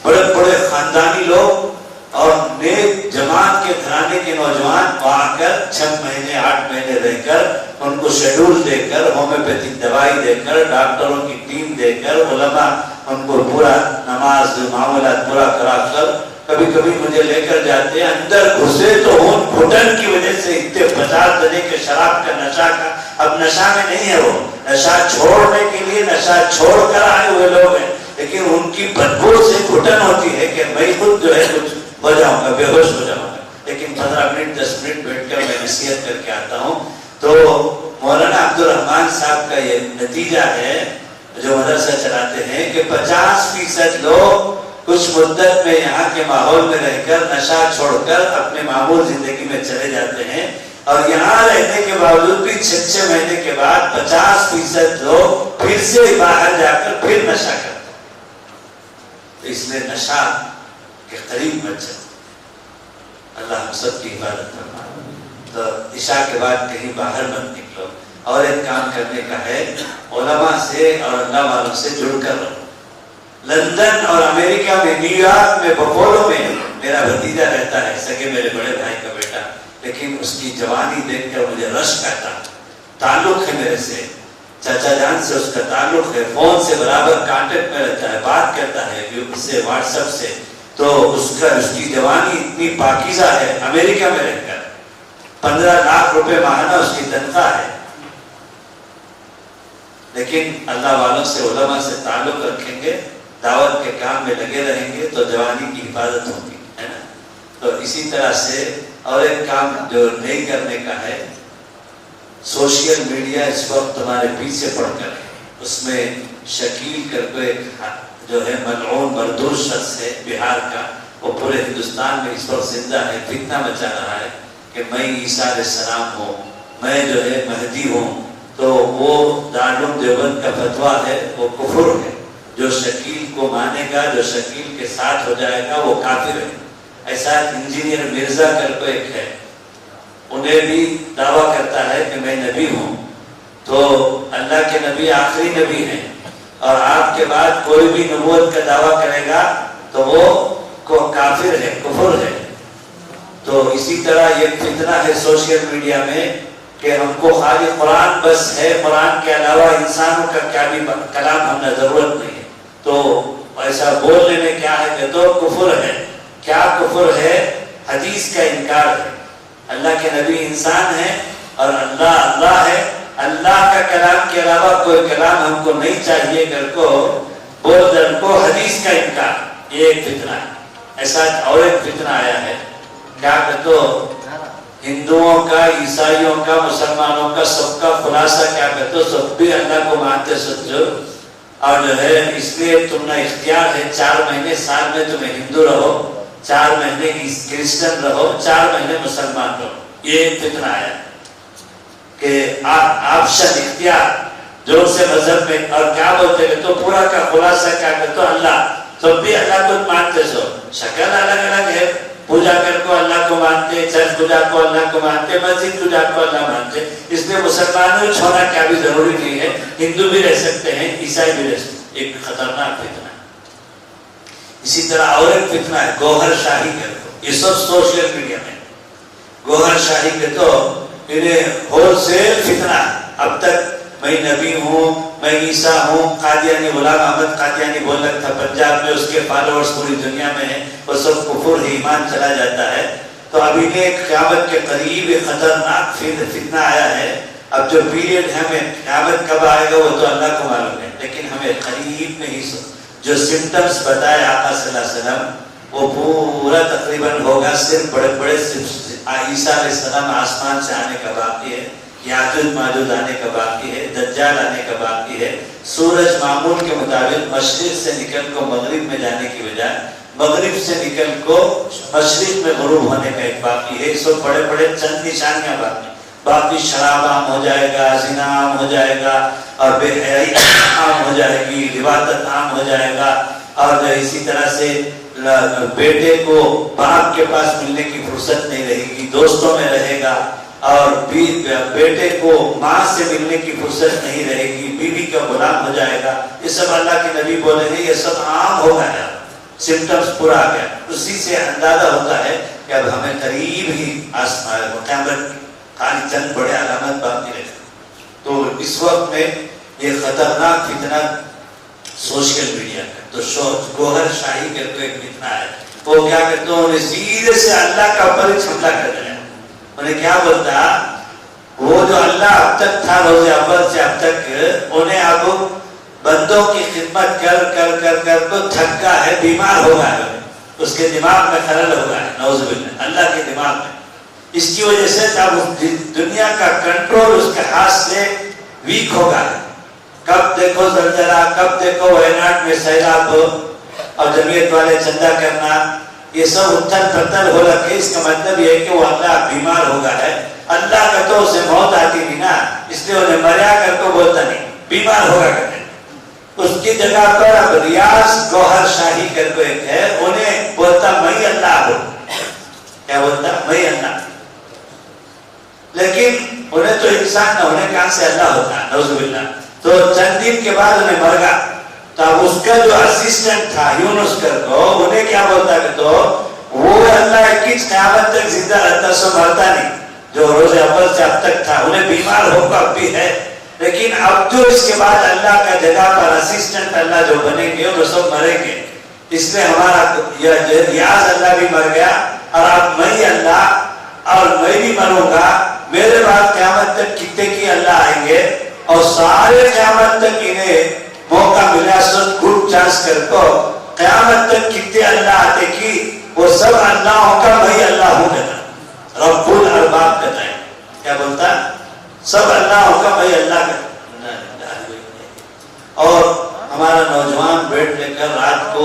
بڑے بڑے خاندانی لوگ اور نیک جماعت کے گھرانے کے نوجوان وہاں کر 6 مہینے 8 مہینے رہ کر ان کو شیڈول دے کر ہومیوپیتھک دوائی دے کر ڈاکٹروں کی ٹیم دے کر علماء ان کو پورا نماز معاملات پورا کرا کر کبھی کبھی مجھے لے کر جاتے ہیں اندر گھسے تو گھٹن کی وجہ سے اتنے 50 دنے کے شراب کا نشہ کا اب نشہ میں نہیں ہے وہ نشہ چھوڑنے کے لیے نشہ چھوڑ کر آئے ہوئے لوگ ہیں لیکن ان کی بدبو سے گھٹن ہوتی ہے کہ میں خود جو ہے کچھ ہو جاؤں گا بے ہوش ہو جاؤں گا لیکن 15 منٹ 10 منٹ بیٹھ کر میں نصیحت کر کے آتا ہوں تو مولانا عبدالرحمان صاحب کا یہ نتیجہ ہے جو مدرسہ چلاتے ہیں کہ 50% لوگ کچھ مدت میں یہاں کے ماحول میں رہ کر نشہ چھوڑ کر اپنے معمول زندگی میں چلے جاتے ہیں اور یہاں رہنے کے باوجود بھی 6 مہینے کے بعد 50% لوگ پھر سے باہر جا کر پھر نشہ کرتے ہیں تو اس لیے نشہ کے قریب مت جائے اللہ ہم سب کی حفاظت فرمائے تو عشاء کے بعد کہیں باہر مت نکلو اور ایک کام کرنے کا ہے علماء سے اور اللہ والوں سے جڑ کر رہو لندن اور امریکہ میں نیو یارک میں بفولو میں میرا بھتیجا رہتا ہے سگے میرے بڑے بھائی کا بیٹا لیکن اس کی جوانی دیکھ کر مجھے رشک آتا تعلق ہے میرے سے چاچا جان سے اس کا تعلق ہے فون سے برابر کانٹیکٹ میں رہتا ہے بات کرتا ہے اس سے واٹس ایپ سے تو اس کی جوانی اتنی پاکیزہ ہے امریکہ میں رہ کر 15 لاکھ روپے ماہانہ اس کی تنخواہ ہے لیکن اللہ والوں سے علماء سے تعلق رکھیں گے دعوت کے کام میں لگے رہیں گے تو جوانی کی حفاظت ہوگی ہے نا تو اسی طرح سے اور ایک کام جو نہیں کرنے کا ہے سوشل میڈیا اس وقت تمہارے پیچھے پڑ کر ہے اس میں شکیل کر کے جو ہے ملعون مردود شخص ہے بہار کا وہ پورے ہندوستان میں اس وقت زندہ ہے، فتنہ مچا رہا ہے کہ میں عیسیٰ علیہ السلام ہوں، میں جو ہے مہدی ہوں، تو وہ دارالعلوم دیوبند کا فتویٰ ہے وہ کفر ہے. جو شکیل کو مانے گا، جو شکیل کے ساتھ ہو جائے گا وہ کافر ہے. ایسا انجینئر مرزا کر کو ایک ہے، انہیں بھی دعویٰ کرتا ہے کہ میں نبی ہوں. تو اللہ کے نبی آخری نبی ہیں، اور آپ کے بعد کوئی بھی نبوت کا دعویٰ کرے گا تو وہ کافر ہے، کفر ہے. تو اسی طرح یہ فتنہ ہے سوشل میڈیا میں کہ ہم کو خالی قرآن بس ہے، قرآن کے علاوہ انسانوں کا کیا بھی کلام ہمیں ضرورت نہیں ہے. تو ایسا بولنے میں کیا ہے کہ تو کفر ہے. کیا کفر ہے؟ حدیث کا انکار ہے. اللہ کے نبی انسان ہے اور اللہ اللہ ہے. اللہ کا کلام کے علاوہ کوئی کلام ہم کو نہیں چاہیے کر کو بول در کو حدیث کا انکار، یہ ایک فتنہ ہے. ایسا اور ایک فتنہ آیا ہے، کیا کہ تو ہندوؤں کا، عیسائیوں کا، مسلمانوں کا سب کا خلاصہ کیا کہتے ہو، سب بھی اللہ کو مانتے سمجھو، اور جو ہے اس لیے تم نے اختیار ہے 4 مہینے سال میں تمہیں ہندو رہو، 4 مہینے کرسچن رہو، 4 مہینے مسلمان رہو. یہ ایک فتنہ آیا کہ آپشن اختیار جو سے مذہب میں. اور کیا بولتے ہیں تو پورا کا خلاصہ کیا کہتے ہو، اللہ، تم بھی اللہ کو مانتے سو، شکل الگ الگ ہے، پوجا کر کو اللہ کو مانتے، چرچ پوجا کو اللہ کو مانتے، مسجد پوجا کو اللہ مانتے. اس لیے مسلمانوں چھوڑنا کیا بھی ضروری نہیں ہے، ہندو بھی رہ سکتے ہیں، عیسائی بھی رہ سکتے ہیں. ایک خطرناک فتنہ ہے. اسی طرح اور ایک فتنہ ہے گوہر شاہی کر کو. یہ سب سوشل میڈیا میں گوہر شاہی کے تو انہیں ہول سیل فتنہ ہے. اب تک میں نبی ہوں، میں عیسیٰ ہوں، قادیانی غلام احمد قادیانی بول رکھا تھا پنجاب میں، اس کے فالوورز پوری دنیا میں ہیں، وہ سب کفر ہی، ایمان چلا جاتا ہے. تو ابھی نے قیامت کے قریب ایک خطرناک فتنہ آیا ہے. اب جو پیریڈ ہمیں قیامت کب آئے گا وہ تو اللہ کو معلوم ہے، لیکن ہمیں قریب میں ہی جو سمٹمز بتائے آقا صلی اللہ علیہ وسلم وہ پورا تقریباً ہوگا. صرف بڑے بڑے عیسیٰ علیہ السلام آسمان سے آنے کا باقی ہے، یاجوج ماجوج آنے کا باقی ہے، دجال آنے کا باقی ہے. سورج معمول کے مطابق مشرق سے نکل کو مغرب میں جانے کی بجائے مغرب سے نکل کو مشرق میں غروب ہونے کا ایک باقی ہے. سب بڑے بڑے چند نشانیاں باقی شراب عام ہو جائے گا، زنا عام ہو جائے گا، اور بے حیائی عام ہو جائے گی، لواطت عام ہو جائے گا. اور اسی طرح سے بیٹے کو باپ کے پاس ملنے کی فرصت نہیں رہے گی، دوستوں میں رہے گا. اور بیٹے کو ماں سے ملنے کی فرصت نہیں رہے گی، بیوی کا غلام ہو جائے گا. یہ سب اللہ کے نبی بولے ہیں، یہ سب عام ہو گیا، سمٹمز پورا آ گیا. اسی سے اندازہ ہوتا ہے کہ اب ہمیں قریب ہی قیامت خالی چند بڑے علامت باقی رہے. تو اس وقت میں یہ خطرناک فتنہ سوشل میڈیا کا. تو گوہر شاہی کر کے ایک فتنہ ہے، وہ کیا کرتے ہیں، انہیں سیدھے سے اللہ کا اوپر ہی حملہ کر رہے ہیں. انہیں کیا بولتا، وہ جو اللہ اب تک تھا روز اول سے اب تک، انہیں اب بندوں کی خدمت کر کر کر کر تو تھکا ہے، بیمار ہو گیا ہے، اس کے دماغ میں خلل ہو گیا ہے، نعوذ باللہ، اللہ کے دماغ میں. اس کی وجہ سے جب دنیا کا کنٹرول اس کے ہاتھ سے ویک ہوگا. کب دیکھو زلزلہ، کب دیکھو وائناڈ میں سیلاب اور جمعیت والے چندہ کرنا، یہ سب اتھل پتھل ہو رکھے. اس کا مطلب یہ ہے کہ وہ اللہ بیمار ہو گیا ہے. اللہ کا تو اسے موت آتی نہیں نا، اس لیے انہیں مریا کر کو بولتا نہیں، بیمار ہوگا کرتے. اس کی جگہ پر اب ریاض گوہر شاہی کر کو ایک ہے، انہیں بولتا میں اللہ ہوں. کیا بولتا؟ میں اللہ. لیکن انہیں تو انسان نہ ہونے کہاں سے اللہ ہوتا ہے، نعوذ باللہ. تو چند دن کے بعد انہیں مر گیا. تو اب اس کا جو اسسٹنٹ تھا یونس کر کو، انہیں کیا بولتا کہ تو وہ اللہ کی قیامت تک زندہ رہتا، سو مرتا نہیں، جو روز اول سے اب تک تھا. انہیں بیمار ہو کر بھی ہے، لیکن اب جو اس کے بعد اللہ کا جگہ پر اسسٹنٹ اللہ جو بنیں گے وہ سب مریں گے. اس لیے ہمارا ریاض اللہ بھی مر گیا، اور اب میں اللہ اور میں بھی مروں گا. میرے بعد قیامت تک کتنے کی اللہ آئیں گے، اور سارے قیامت تک انہیں موقع ملا سب گڈ چانس کر کو قیامت تک کتنے اللہ آتے کی وہ سب اللہ کا میں اللہ ہوں کہتا، رب الارباب کہتا ہے. کیا بولتا؟ سب اللہ کا میں اللہ کہتا. اور ہمارا نوجوان بیٹھ لے کر رات کو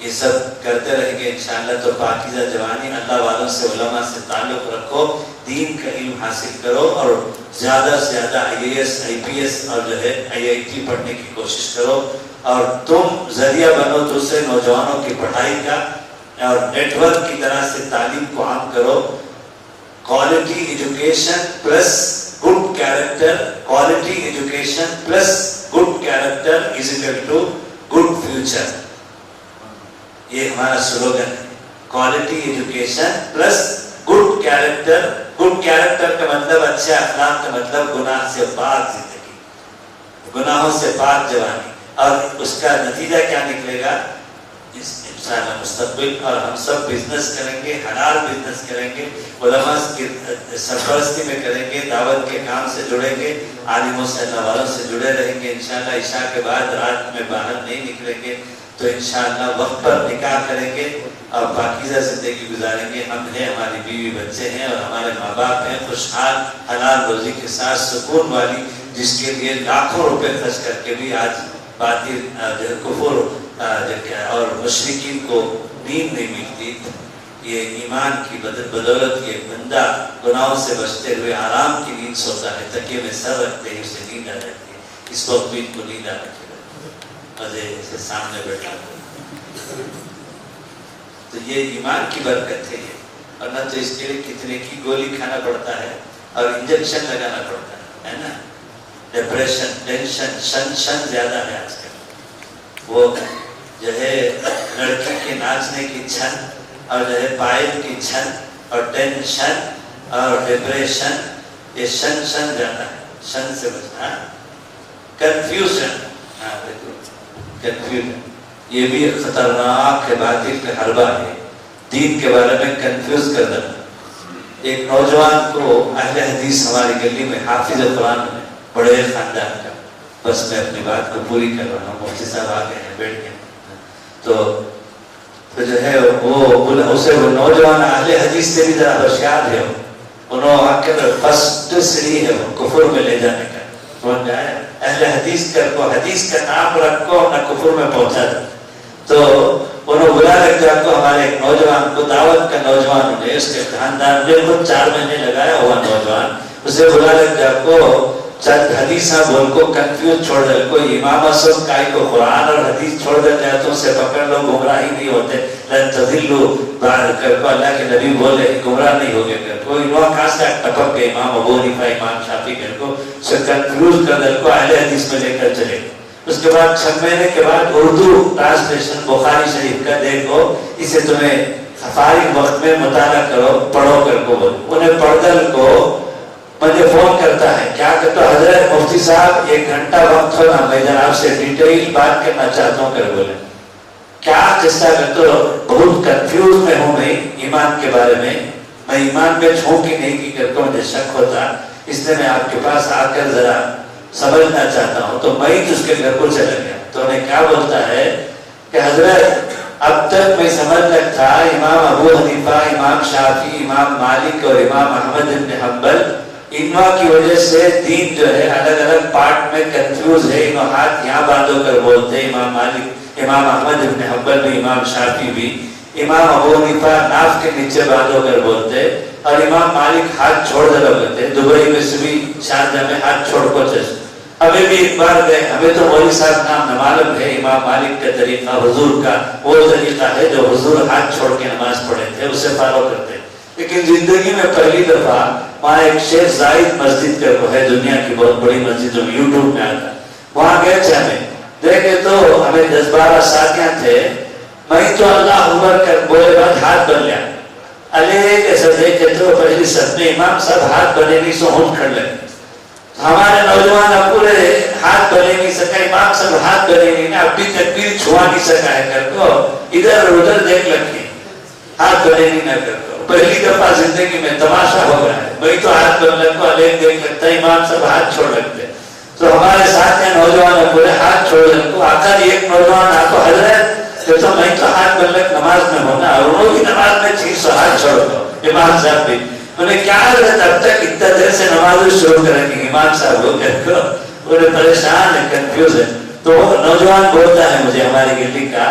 یہ سب کرتے رہیں گے انشاءاللہ تو پاکیزہ جوانی، اللہ والوں سے علماء سے تعلق رکھو، دین کا علم حاصل کرو اور زیادہ سے زیادہ IAS IPS اور جو ہے IIT پڑھنے کی کوشش کرو، اور تم ذریعہ بنو دوسرے نوجوانوں کی پڑھائی کا، اور نیٹ ورک کی طرح سے تعلیم کو عام کرو۔ Quality education plus good character, quality education plus good character is equal to good future, یہ ہمارا سلوگن ہے۔ Quality education plus good character, good character کا مطلب اچھے اخلاق کا مطلب گناہ سے پاک زندگی، گناہوں سے پاک جوانی، اور اس کا نتیجہ کیا نکلے گا؟ انشاءاللہ مستقبل، اور ہم سب بزنس کریں گے، حلال بزنس کریں گے، علماء کی سرپرستی میں کریں گے، دعوت کے کام سے جڑیں گے، عالموں سے اللہ والوں سے جڑے رہیں گے، انشاءاللہ عشاء کے بعد رات میں باہر نہیں نکلیں گے، تو انشاءاللہ وقت پر نکاح کریں گے اور پاکیزہ زندگی گزاریں گے۔ ہم ہیں، ہماری بیوی بچے ہیں اور ہمارے ماں باپ ہیں، خوشحال حلال روزی کے ساتھ سکون والی، جس کے لیے لاکھوں روپے خرچ کر کے بھی آج باطل کفر اور مشرکین کو نیند نہیں ملتی۔ یہ ایمان کی بدولت یہ بندہ گناہوں سے بچتے ہوئے آرام کی نیند سوتا ہے، تکیے میں سر رکھتے ہی اسے نیند آ جاتی ہے۔ اس وقت بھی ان کو نیند آ رکھی مزے سے سامنے بیٹھا، تو یہ ایمان کی برکت ہے یہ، اور نہ تو اس کے لیے کتنے کی گولی کھانا پڑتا ہے اور انجیکشن لگانا پڑتا ہے نا۔ ڈپریشن، ٹینشن، شن زیادہ ہے آج کل، وہ جو ہے لڑکی کے ناچنے کی چھن، اور جو ہے پائل کی چھن، اور ٹینشن اور ڈپریشن، یہ شن زیادہ ہے، شن سے بچنا۔ کنفیوژن، کنفیوژن یہ بھی خطرناک ہے، باطل کا حربہ ہے، دین کے بارے میں کنفیوز کر دینا۔ ایک نوجوان کو اہل حدیث ہماری گلی میں حافظ قرآن ہے، بڑے خاندان کا، بس میں اپنی بات کو پوری کر رہا ہوں، مفتی صاحب آ گئے ہیں، بیٹھ گئے، تو جو ہے وہ نوجوان اہل حدیث سے بھی ذرا ہوشیار ہے، انہوں آ کر فرسٹ سیڑھی ہے وہ کفر میں لے جانے کا، سمجھ میں آیا؟ اہل حدیث کو حدیث کا نام رکھو نہ کفر میں پہنچا دو، تو انہوں بلا رکھ جا کو ہمارے ایک نوجوان کو، دعوت کا نوجوان انہیں، اس کے خاندان میں خود 4 مہینے لگایا ہوا نوجوان، اسے بلا رکھ جا کو چند حدیثاں بول کو کنفیوز چھوڑ دل کو، امام اعظم کائی کو قرآن اور حدیث چھوڑ دل جاتوں سے پکڑ لو، گمراہی نہیں ہوتے، لن تضلوا بعد کر کو، اللہ کے نبی بولے گمراہ نہیں ہوگے کر کو، انہوں خاص کا ٹپک کے امام ابو حنیفہ، امام شافعی کر کو سے کنفیوز کر دل کو اہل حدیث میں لے کر چلے۔ اس کے بعد 6 مہینے کے بعد اردو ٹرانسلیشن بخاری شریف کا دیکھو، اسے تمہیں فارغ وقت میں مطالعہ کرو، پڑھو کر کو بولو، انہیں پڑھ دل کو مجھے فون کرتا ہے، کیا کہتا حضرت مفتی صاحب 1 گھنٹہ وقت ہونا، میں جناب سے ڈیٹیل بات کرنا چاہتا ہوں کر بولے، کیا قصہ کہتا بہت کنفیوز میں ہوں، میں ایمان کے بارے میں ایمان میں چھوں کی نہیں کی کر کو مجھے شک ہوتا، اس لیے میں آپ کے پاس آ کر ذرا سمجھنا چاہتا ہوں، تو میں اس کے گھر کو چلا گیا، تو انہیں کیا بولتا ہے کہ حضرت اب تک میں سمجھ لگ تھا امام ابو حنیفہ، امام شافعی، امام مالک اور امام احمد بن حنبل، انواع کی وجہ سے دین جو ہے الگ الگ پارٹ میں کنفیوز ہے، انہوں ہاتھ یہاں باندھو کر بولتے، امام مالک، امام احمد بن حنبل بھی، امام شافعی بھی، امام ابو حنیفہ ناف کے نیچے باندھو کر بولتے، اور امام مالک ہاتھ چھوڑ دے لگتے، دبئی میں سے بھی شارجہ میں ہاتھ چھوڑ کو چلتے۔ ہمیں بھی ایک بار گئے، ہمیں تو مولوی صاحب نام نہ معلوم ہے، امام مالک کا طریقہ حضور کا وہ طریقہ ہے جو حضور ہاتھ چھوڑ کے نماز پڑھے تھے، اسے فالو کرتے، لیکن زندگی میں پہلی دفعہ وہاں ایک شیخ زائد مسجد کا وہ ہے، دنیا کی بہت بڑی مسجد جو یوٹیوب میں آتا، وہاں گئے تھے، ہمیں دیکھے تو ہمیں 10-12 ساتھیاں تھے، میں تو اللہ عمر کر بولے بعد ہاتھ بن لیا، علیہ کیسا دیکھے تو پہلی سب میں امام صاحب ہاتھ بنے نہیں سو ہم کھڑ لگے، ہمارے نوجوان اب پورے ہاتھ بنے نہیں سکا، امام صاحب ہاتھ بنے نہیں، اب بھی تکبیر چھوا نہیں سکا ہے کر کو، ادھر ادھر دیکھ لگے، ہاتھ بنے نہیں نہ کر کو، پہلی دفعہ زندگی میں تماشا ہو رہا ہے، وہی تو ہاتھ بن لگ کو علیہ دیکھ لگتا ہے، امام صاحب ہاتھ چھوڑ لگتے، تو ہمارے ساتھ ہیں نوجوان پورے ہاتھ چھوڑ لگ کو، آخر ایک نوجوان آ کو حضرت تو میں تو ہاتھ بن لگ نماز میں ہونا، اور انہوں کی نماز میں 600 ہاتھ چھوڑ دو، امام صاحب بھی انہیں کیا حضرت اب تک اتنا دیر سے نماز شروع کریں گے امام صاحب ہو کر کو، انہیں پریشان ہے، کنفیوز ہے، تو وہ نوجوان بولتا ہے مجھے ہماری گلی کا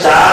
4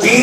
3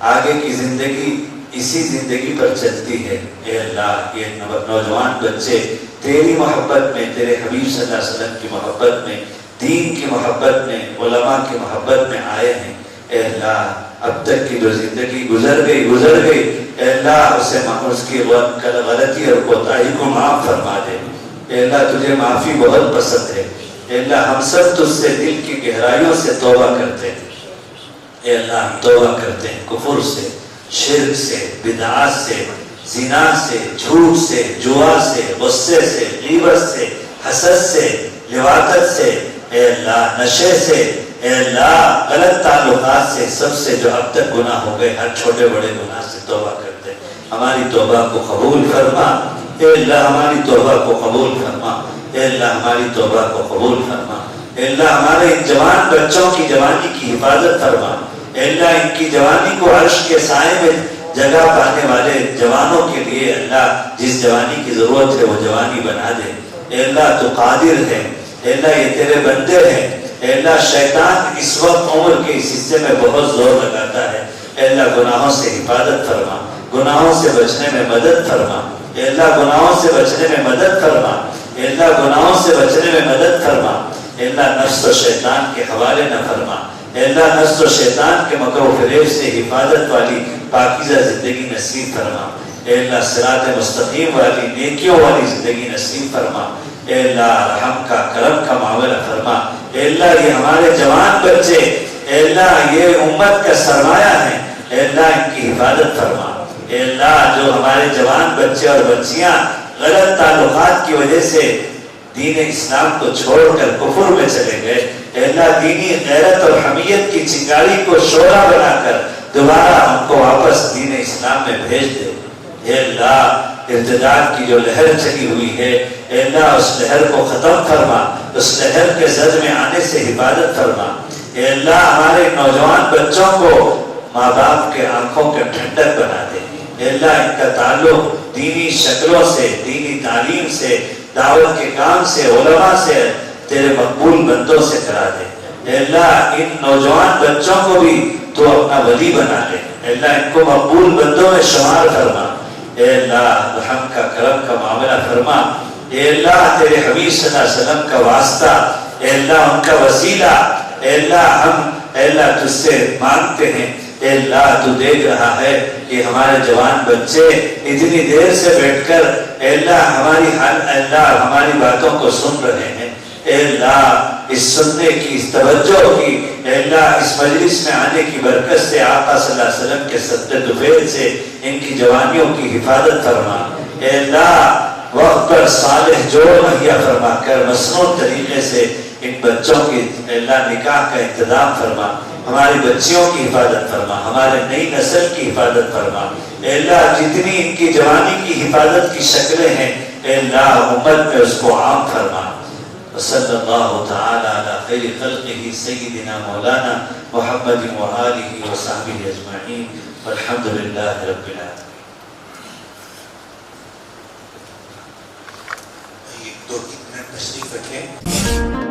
آگے کی زندگی اسی زندگی پر چلتی ہے۔ اے اللہ یہ نوجوان بچے تیری محبت میں، تیرے حبیب صلی اللہ علیہ وسلم کی محبت میں، دین کی محبت میں، علماء کی محبت میں آئے ہیں۔ اے اللہ اب تک کی جو زندگی گزر گئی اے اللہ اس کی غلطی اور کوتاہی کو معاف فرما دے۔ اے اللہ تجھے معافی بہت پسند ہے۔ اے اللہ ہم سب تجھ سے دل کی گہرائیوں سے توبہ کرتے ہیں۔ اے اللہ ہم توبہ کرتے ہیں کفر سے، شرک سے، بدعات سے، زنا سے، جھوٹ سے، جوا سے، غصے سے، غیبت سے، حسد سے، لواطت سے، اے اللہ نشے سے، اے اللہ غلط تعلقات سے، سب سے جو اب تک گناہ ہو گئے ہر چھوٹے بڑے گناہ سے توبہ کرتے ہیں۔ ہماری توبہ کو قبول فرما اے اللہ، ہماری توبہ کو قبول فرما اے اللہ، ہماری توبہ کو قبول فرما اے اللہ، ہمارے ان جوان بچوں کی جوانی کی حفاظت فرما اے اللہ، ان کی جوانی کو عرش کے سائے میں جگہ پانے والے جوانوں کے لیے اللہ جس جوانی کی ضرورت ہے وہ جوانی بنا دے۔ اے اللہ تو قادر ہے، اے اللہ یہ تیرے بندے ہیں۔ اے اللہ شیطان اس وقت عمر کے اس حصے میں بہت زور لگاتا ہے۔ اے اللہ گناہوں سے حفاظت فرما، گناہوں سے بچنے میں مدد فرما اے اللہ، گناہوں سے بچنے میں مدد فرما اے اللہ، گناہوں سے بچنے میں مدد فرما اے اللہ، نفس و شیطان کے حوالے نہ فرما اے اللہ، نفس و شیطان کے مکر و فریب سے حفاظت والی پاکیزہ زندگی نصیب فرما اے اللہ، صراط مستقیم والی نیکیوں والی زندگی نصیب فرما اے اللہ، رحم کا کرم کا معاملہ فرما اے اللہ، یہ ہمارے جوان بچے اے اللہ یہ امت کا سرمایہ ہے اے اللہ، ان کی حفاظت فرما اے اللہ، جو ہمارے جوان بچے اور بچیاں غلط تعلقات کی وجہ سے دین اسلام کو چھوڑ کر کفر میں چلے گئے اے اللہ، دینی غیرت اور حمیت کی چنگاری کو شعلہ بنا کر دوبارہ ہم کو واپس دین اسلام میں بھیج دے اے اللہ، ارتداد کی جو لہر چلی ہوئی ہے اے اللہ اس لہر کو ختم فرما، اس لہر کے زد میں آنے سے حفاظت فرما اے اللہ، ہمارے نوجوان بچوں کو ماں باپ کے آنکھوں کے ٹھنڈک بنا دے اے اللہ، ان کا تعلق دینی شکلوں سے، دینی تعلیم سے، دعوت کے کام سے، علماء سے، تیرے مقبول بندوں سے کرا دے اے اللہ، ان نوجوان بچوں کو بھی تو اپنا ولی بنا لے اے اللہ، ان کو مقبول بندوں میں شمار فرما اے اللہ، رحم کا کرم کا معاملہ فرما اے اللہ، تیرے حبیب صلی اللہ علیہ وسلم کا واسطہ اے اللہ، ان کا وسیلہ اے اللہ، ہم اے اللہ تجھ سے مانگتے ہیں اے اللہ، تو دیکھ رہا ہے کہ ہمارے جوان بچے اتنی دیر سے بیٹھ کر اے اللہ ہماری حال اے اللہ ہماری باتوں کو سن رہے ہیں اے اللہ، اس سننے کی، اس توجہ کی اے اللہ، اس مجلس میں آنے کی برکت سے آقا صلی اللہ علیہ وسلم کے صدقے طفیل سے ان کی جوانیوں کی حفاظت فرما اے اللہ، وقت پر صالح جوڑ مہیا فرما کر مسنون طریقے سے ان بچوں کی اے اللہ نکاح کا انتظام فرما، ہماری بچیوں کی حفاظت فرما، ہمارے نئی نسل کی حفاظت فرما اے اللہ، جتنی ان کی جوانی کی حفاظت کی شکلیں ہیں اے اللہ امت میں اس کو عام فرما۔ صلی اللہ تعالی علی خیر خلقہ سیدنا مولانا محمد وآلہ وصحبہ اجمعین والحمد للہ رب العالمین۔ ایک دو منٹ تشریف رکھیں۔